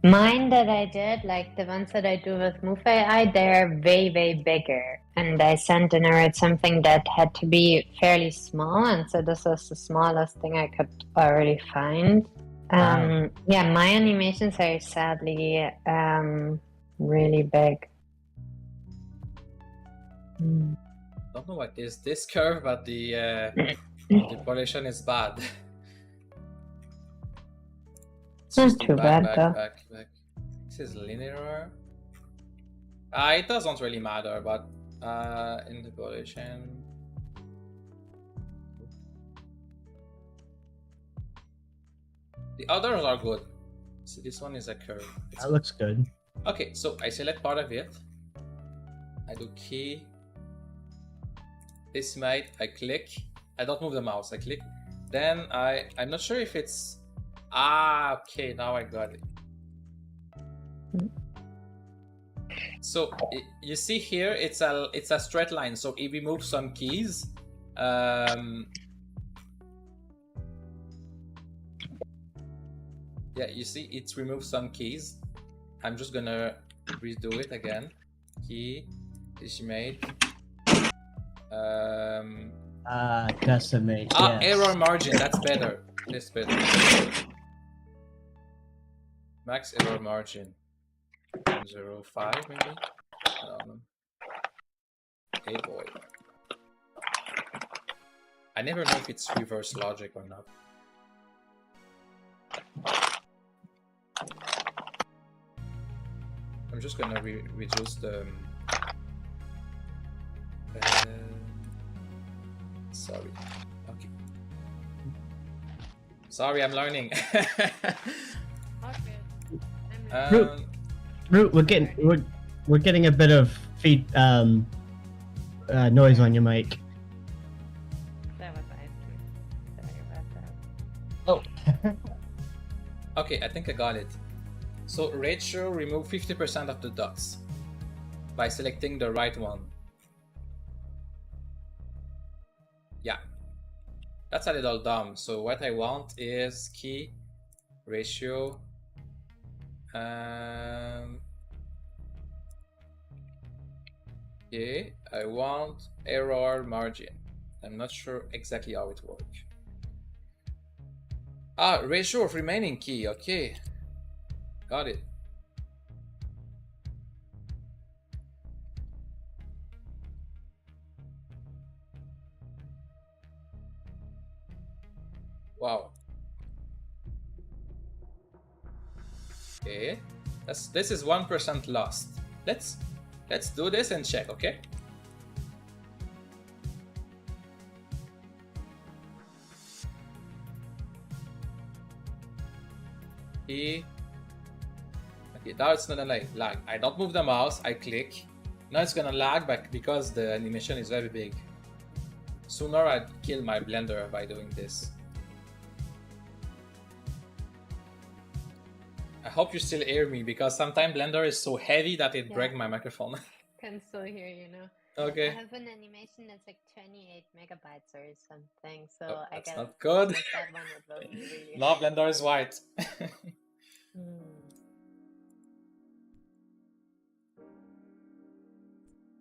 mine that I did, like the ones that I do with Move AI, they're way bigger. And I sent in it something that had to be fairly small, and so this was the smallest thing I could already find. Yeah, my animations are sadly really big. Don't know what is this curve, but the population is bad. It's Not just too bad, though. back. This is linear. It doesn't really matter, but interpolation. The others are good. So this one is a curve. That looks good. Okay, so I select part of it. I do key, decimate, I click. I don't move the mouse, I click. Then I'm not sure if it's... okay, now I got it. So you see here, it's a straight line. So if we move some keys, yeah, you see it's removed some keys. I'm just gonna redo it again. Key, decimate. Decimate. Yes. Error margin. That's better. That's better. Max error margin. 0.05 maybe. Hey boy. I never know if it's reverse logic or not. I'm just gonna reduce the. Sorry. Okay. Sorry, I'm learning. Root, we're getting a bit of noise on your mic. That was ice cream. Sorry about that. Oh. Okay, I think I got it. So ratio, remove 50% of the dots by selecting the right one. Yeah, that's a little dumb. So what I want is key, ratio, Okay, I want error margin. I'm not sure exactly how it works. Ah, ratio of remaining key. Okay, got it. Wow. Okay, this is 1% lost. Let's do this and check. Okay. Okay, now it's gonna lag. I don't move the mouse, I click. Now it's gonna lag back because the animation is very big. Sooner I'd kill my Blender by doing this. I hope you still hear me because sometimes Blender is so heavy that it breaks my microphone. Can still hear you now. Okay. I have an animation that's like 28 megabytes or something, so Oh, I that's guess not good. with that one it was really. No, Blender is white.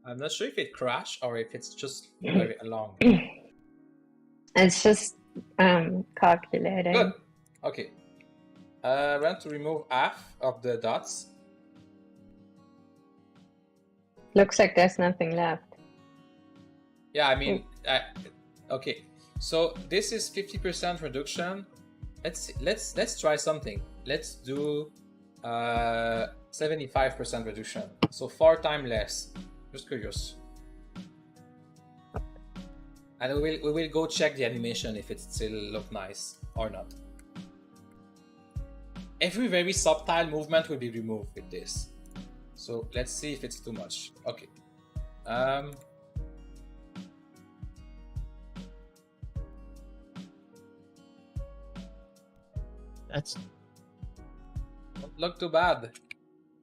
I'm not sure if it crashed or if it's just very long. It's just calculating. Good. Okay. I want to remove half of the dots. Looks like there's nothing left. Yeah, I mean, okay. So this is 50% reduction. Let's try something. Let's do 75% reduction. So 4 times less. Just curious. And we will go check the animation if it still look nice or not. Every very subtle movement will be removed with this. So let's see if it's too much. Okay. That's Don't look too bad.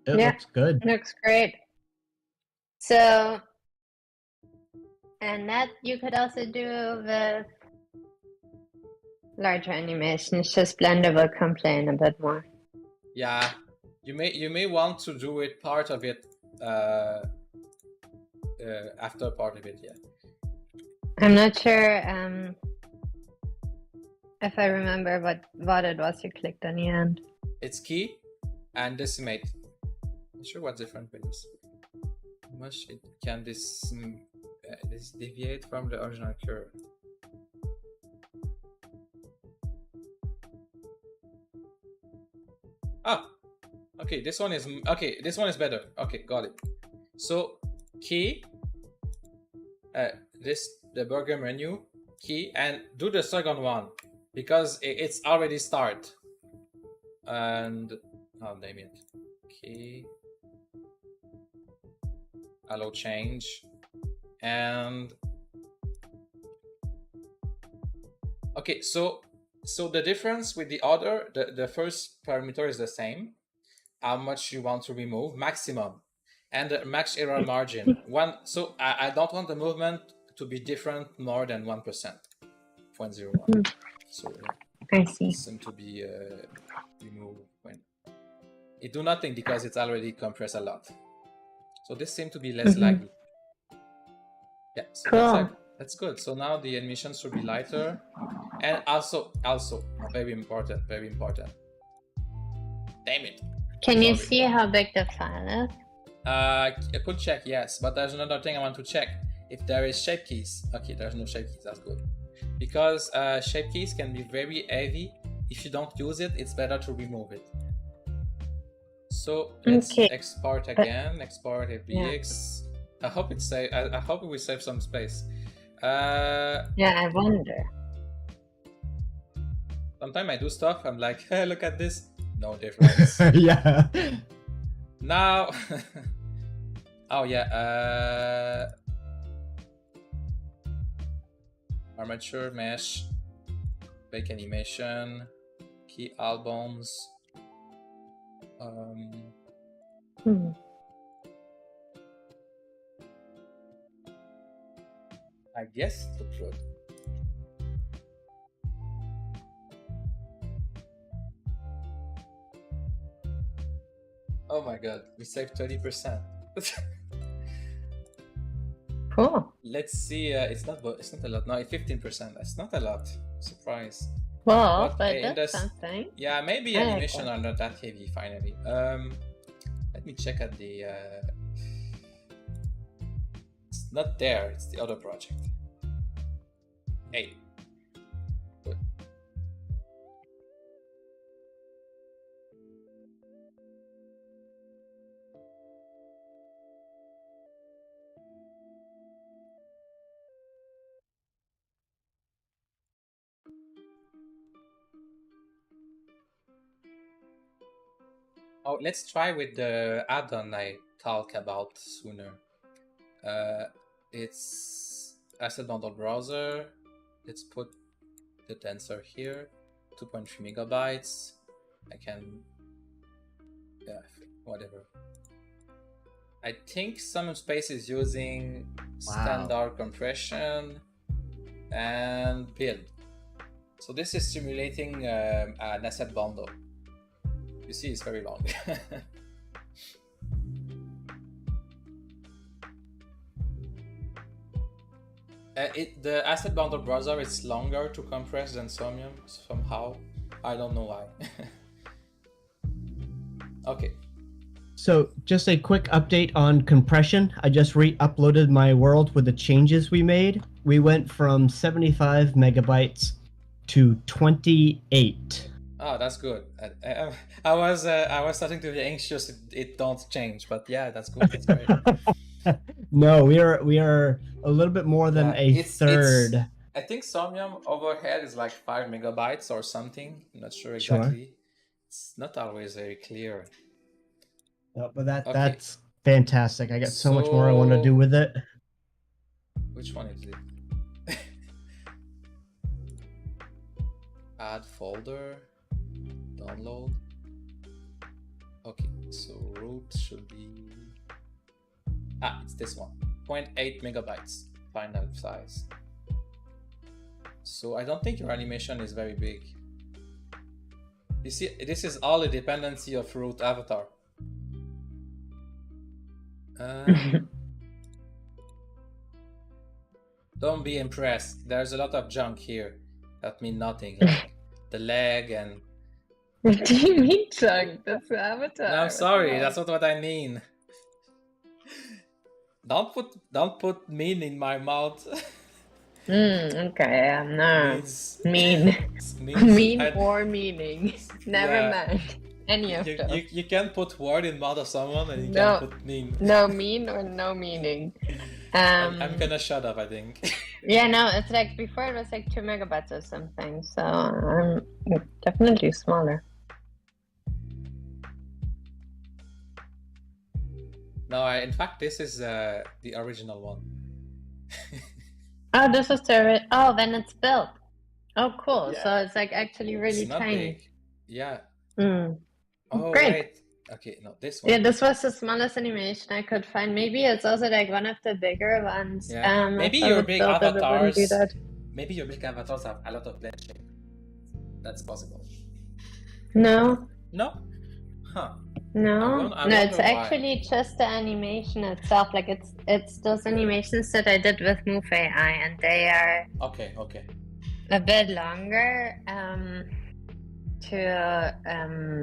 it. Yeah. Looks good. Looks great. So, and that you could also do with larger animations. Just Blender will complain a bit more. Yeah, you may want to do it part of it after part of it. Yeah. I'm not sure if I remember what it was you clicked on the end. It's key and decimate. Not sure what's different with this. How much it can this deviate from the original curve? Ah, okay. This one is okay. This one is better. Okay, got it. So key, the burger menu key, and do the second one because it's already start. And oh damn it, key, allow change, and okay. So the difference with the other, the first parameter is the same. How much you want to remove, maximum, and the max error margin. So I don't want the movement to be different more than 1%, 0.01. So I see. seem to be removed when it do nothing because it's already compressed a lot. So this seems to be less laggy. Yeah, so Cool. that's good. So now the animation should be lighter, and also very important. Damn it. Can you Sorry. see how big the file is? I could check, yes, but there's another thing I want to check. If there is shape keys. Okay, there's no shape keys, that's good. Because shape keys can be very heavy. If you don't use it, it's better to remove it. So let's export again, export FBX. I hope it's safe. I hope we save some space. Yeah, I wonder. Sometimes I do stuff, I'm like, hey, look at this. No difference. Yeah. Now, oh yeah, armature mesh, bake animation, key albums. I guess it looks good. Oh my god, we saved 30%. Cool. Let's see. It's not a lot. No, 15%. That's not a lot. Surprise. Well, What but in that's the something. Yeah, maybe I like animation that. are not that heavy. Finally. Let me check at the. It's not there. It's the other project. Hey. Good. Oh, let's try with the add-on I talked about sooner. It's Asset Bundle Browser. Let's put the tensor here, 2.3 megabytes. I can, yeah, whatever. I think Somnium Space is using standard compression and build. So this is simulating an asset bundle. You see, it's very long. The asset bundle browser is longer to compress than Somnium somehow. I don't know why. Okay. So just a quick update on compression. I just re-uploaded my world with the changes we made. We went from 75 megabytes to 28. Oh, that's good. I was starting to be anxious. It don't change, but yeah, that's good. That's great. No, we are a little bit more than Yeah, a third. I think Somnium overhead is like 5 megabytes or something. I'm not sure Sure. exactly. It's not always very clear. No, but Okay. that's fantastic. I got so much more I want to do with it. Which one is it? Add folder, download. Okay, so root should be. It's this one. 0.8 megabytes final size. So I don't think your animation is very big. You see, this is all a dependency of root avatar. Don't be impressed. There's a lot of junk here that mean nothing, like the leg and. What do you mean junk? That's the avatar. No, I'm sorry. That's not what I mean. Don't put mean in my mouth. Okay, no. Means Mean or meaning. Never mind. Any of those. You can't put word in mouth of someone and you No. can't put mean. No mean or no meaning. I'm gonna shut up, I think. Yeah, no, it's like before it was like 2 megabytes or something, so I'm definitely smaller. No, in fact, this is the original one. Oh, this is oh, then it's built. Oh, cool. Yeah. So it's like actually really It's not tiny. big. Yeah. Mm. Oh, Great. right. Okay, no, this one. Yeah, this was the smallest animation I could find. Maybe it's also like one of the bigger ones. Yeah. Maybe if I your would big build it, it wouldn't avatars. do that. Maybe your big avatars have a lot of blend shape. That's possible. No, No? Huh. no, I no. It's wonder why. actually just the animation itself. Like it's those animations that I did with Move AI, and they are Okay. a bit longer.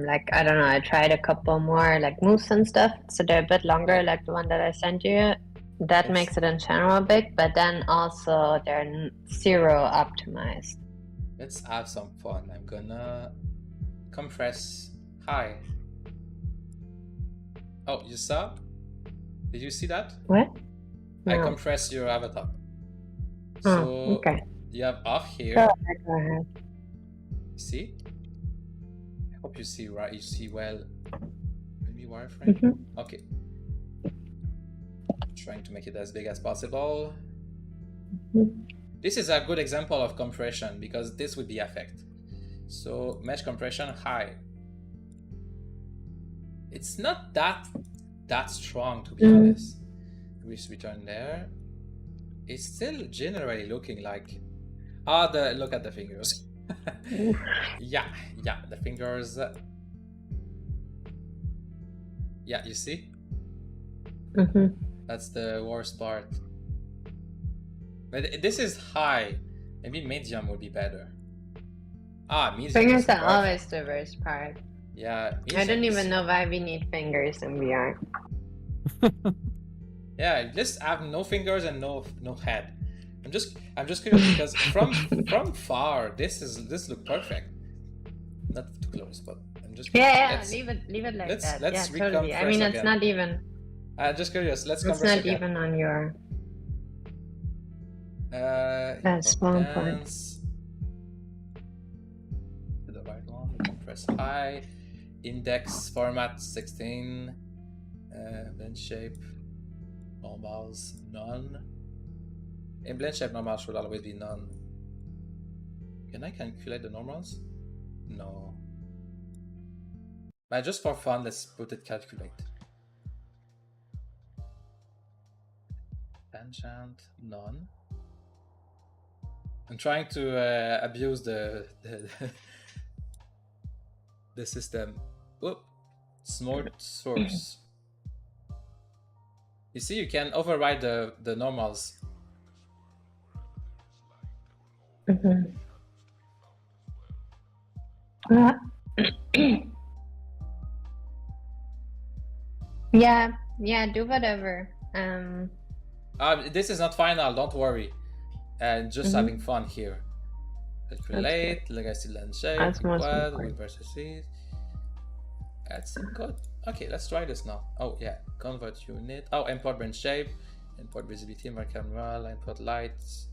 Like I don't know. I tried a couple more like moves and stuff, so they're a bit longer. Like the one that I sent you. That Yes. makes it in general big, but then also they're zero optimized. Let's have some fun. I'm gonna compress high. Oh, you saw? Did you see that? What? I No. compress your avatar. Oh, So okay. you have off here. Go ahead. See? I hope you see right. You see well. Maybe wireframe. Mhm. Okay. Trying to make it as big as possible. Mhm. This is a good example of compression because this would be effect. So mesh compression high. It's not that strong, to be honest. We return there. It's still generally looking like. Look at the fingers. Yeah, the fingers. Yeah, you see? Mhm. That's the worst part. But this is high. Maybe medium would be better. Ah, medium Fingers is are perfect. always the worst part. Yeah, I don't medium is- even know why we need fingers in VR. Yeah, just have no fingers and no head. I'm just curious because from far this look perfect. Not too close, but I'm just curious. Yeah, leave it like that. let's Yeah, recome totally. I fresh mean, it's again. not even. Just curious. Let's It's compress not again. even on your. That's one point. The right one. Compress high. Index format 16. Blend shape. Normals none. In blend shape, normals should always be none. Can I calculate the normals? No. But just for fun, let's put it calculate. Tangent none. I'm trying to abuse the the system. Oop. Smart source. You see, you can override the normals. Mhm. Yeah, do whatever. This is not final, don't worry. Just having fun here. Calculate, legacy land shape, That's most equal, important. with vertices. That's good. Okay, let's try this now. Oh yeah, convert unit. Oh, import branch shape, import visibility, mark camera, import lights.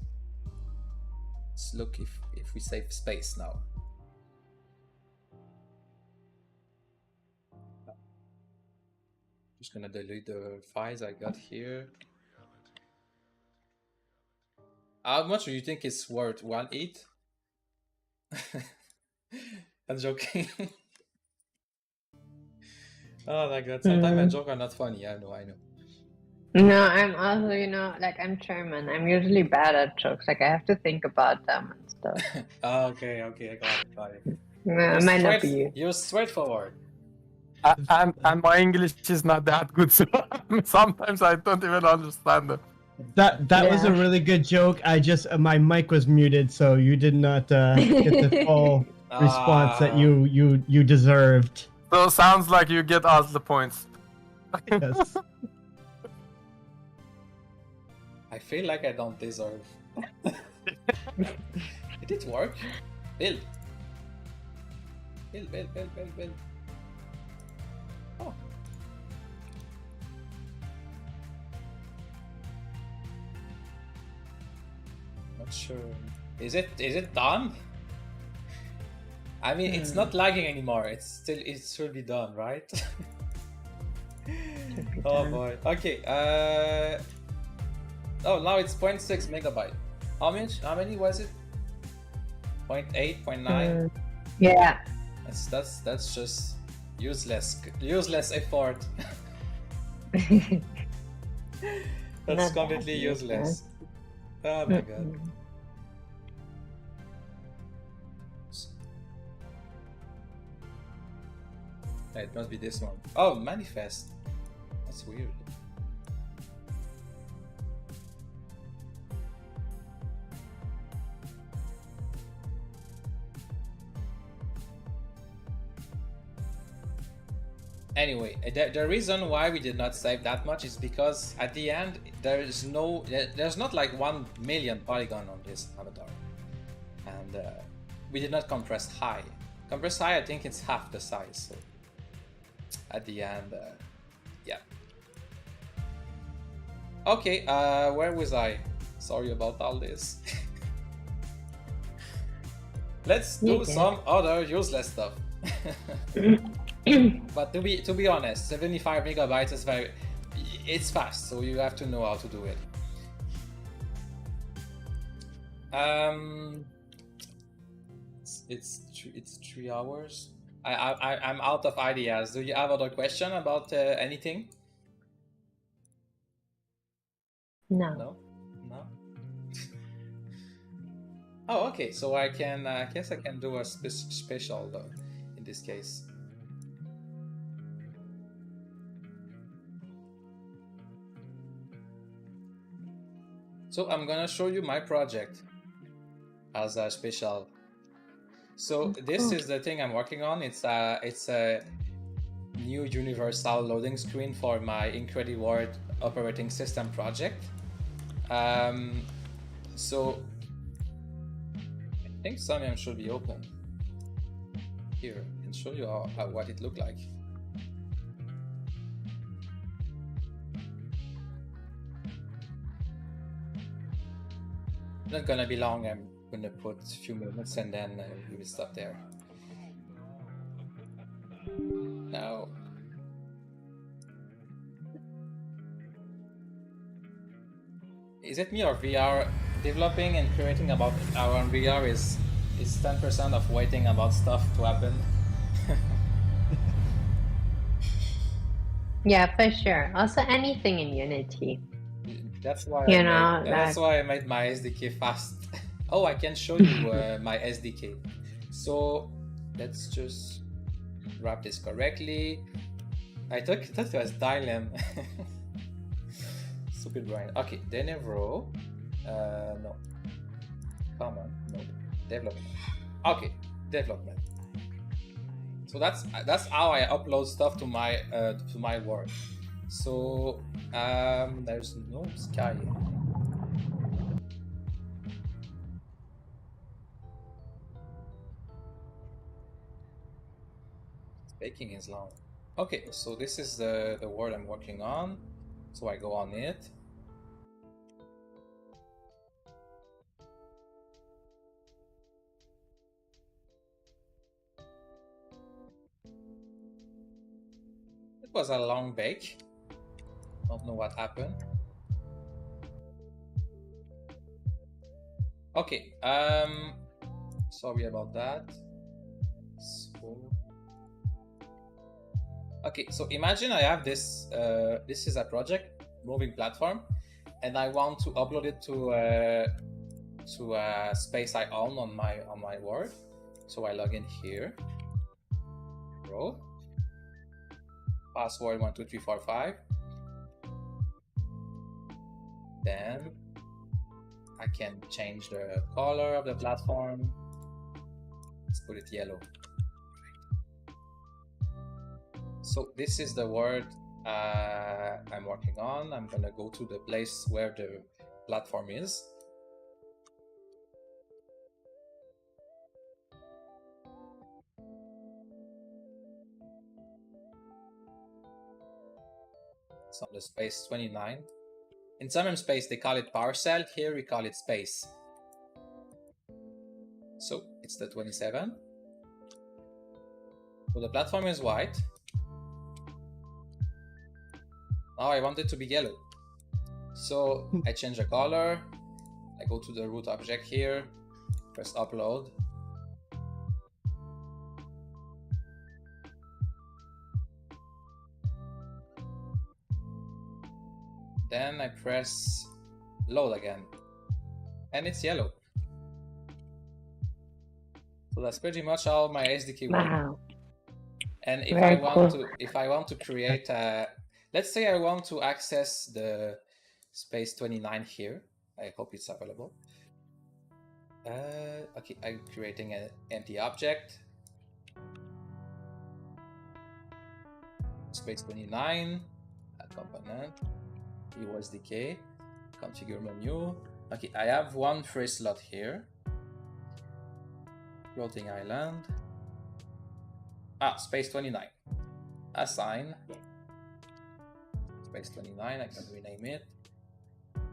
Let's look if we save space now. Just gonna delete the files I got here. How much do you think it's worth? 1.8? I'm joking. Oh my god, sometimes my jokes are not funny. I know. No, I'm also, like I'm German. I'm usually bad at jokes. Like I have to think about them and stuff. Okay, I got it. It might not be you. You're straightforward. And my English is not that good, so sometimes I don't even understand it. That was a Yeah. really good joke. I just my mic was muted, so you did not get the full response that you deserved. So sounds like you get us the points. Yes. I feel like I don't deserve. Did it work? Build. Oh. Not sure. Is it done? I mean, it's not lagging anymore. It should be done, right? Oh boy. Okay. Oh, now it's 0.6 megabyte. How many was it? 0.8, 0.9. Yeah. That's just useless effort. That's Not completely that useless. Oh my god. It must be this one. Oh, manifest. That's weird. Anyway, the reason why we did not save that much is because at the end there's not like 1 million polygon on this avatar, and we did not compress high. Compress high, I think it's half the size. So at the end, yeah. Okay, where was I? Sorry about all this. Let's do some other useless stuff. But to be honest, 75 megabytes is it's fast, so you have to know how to do it. It's 3 hours. I'm out of ideas. Do you have other question about anything? No. No. Oh, okay. So I guess I can do a special though in this case. So I'm gonna show you my project as a special. So this is the thing I'm working on. It's a new universal loading screen for my IncrediWord operating system project. So I think Somnium should be open. Here, I can show you what it looked like. Not gonna be long. I'm gonna put a few minutes and then we will stop there. Now, is it me or VR? Developing and creating about our own VR is 10% of waiting about stuff to happen. Yeah, for sure. Also, anything in Unity. That's why You know, that's why I made my SDK fast. Oh, I can show you my SDK. So let's just wrap this correctly. I thought it was Dylem. Stupid brain. Okay, Denevro. No. Come on, no. Development. Okay, development. So that's how I upload stuff to my work. So there's no sky. Baking is long. Okay, so this is the word I'm working on. So I go on it. It was a long bake. Don't know what happened. Okay, sorry about that. Okay, so imagine I have this. This is a project moving platform, and I want to upload it to a space I own on my Word. So I log in here. Row. Password 12345. Then I can change the color of the platform. Let's put it yellow. So this is the word I'm working on. I'm gonna go to the place where the platform is. It's on the space 29. In Somnium space, they call it parcel. Here we call it space. So it's the 27. So the platform is white. Now I want it to be yellow. So I change the color. I go to the root object here, press upload. Then I press load again, and it's yellow. So that's pretty much how my SDK works. Wow. And if I want to create a, let's say I want to access the space 29 here. I hope it's available. Okay, I'm creating an empty object. Space 29, add component. USDK, configure menu. Okay, I have one free slot here. Floating island. Space 29. Assign. Space 29, I can rename it.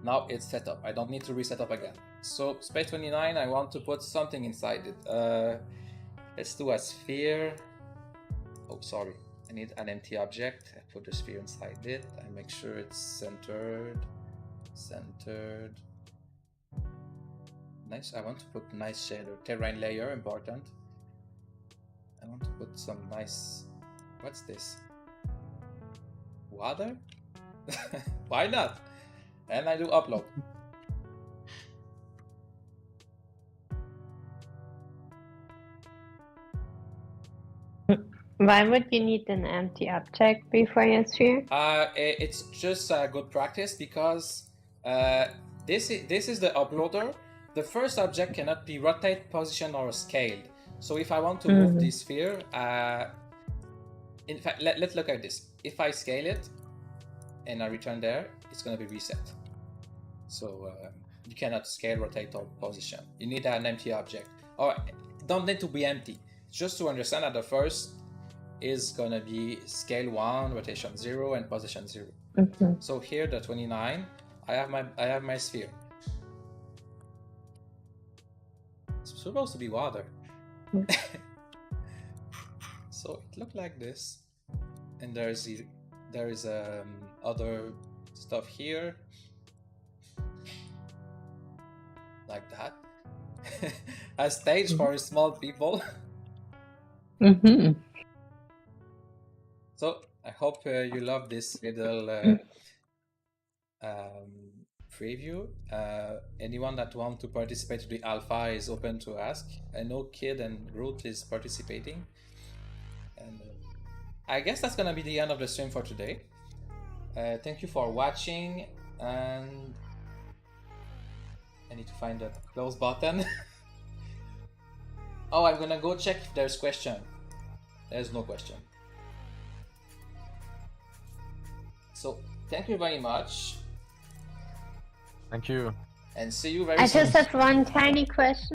Now it's set up. I don't need to reset up again. So space 29, I want to put something inside it. Let's do a sphere. Oh, sorry. I need an empty object. I put the sphere inside it. I make sure it's centered. Nice. I want to put nice shader. Terrain layer, important. I want to put some nice. What's this? Water? Why not? And I do upload. Why would you need an empty object before your sphere? It's just a good practice because this is the uploader. The first object cannot be rotate, position, or scaled. So if I want to move this sphere, in fact, let's look at this. If I scale it and I return there, it's going to be reset. So you cannot scale, rotate, or position. You need an empty object. Or don't need to be empty. Just to understand that the first is going to be scale 1, rotation 0, and position 0. So here, the 29, I have my sphere. It's supposed to be water. So it looked like this, and there is other stuff here, like that. A stage for small people. So I hope you love this little preview. Anyone that wants to participate to the alpha is open to ask. I know Kid and Groot is participating. And I guess that's gonna be the end of the stream for today. Thank you for watching, and I need to find the close button. Oh, I'm gonna go check if there's question. There's no question. So thank you very much. Thank you. And see you very I soon. just have one tiny question.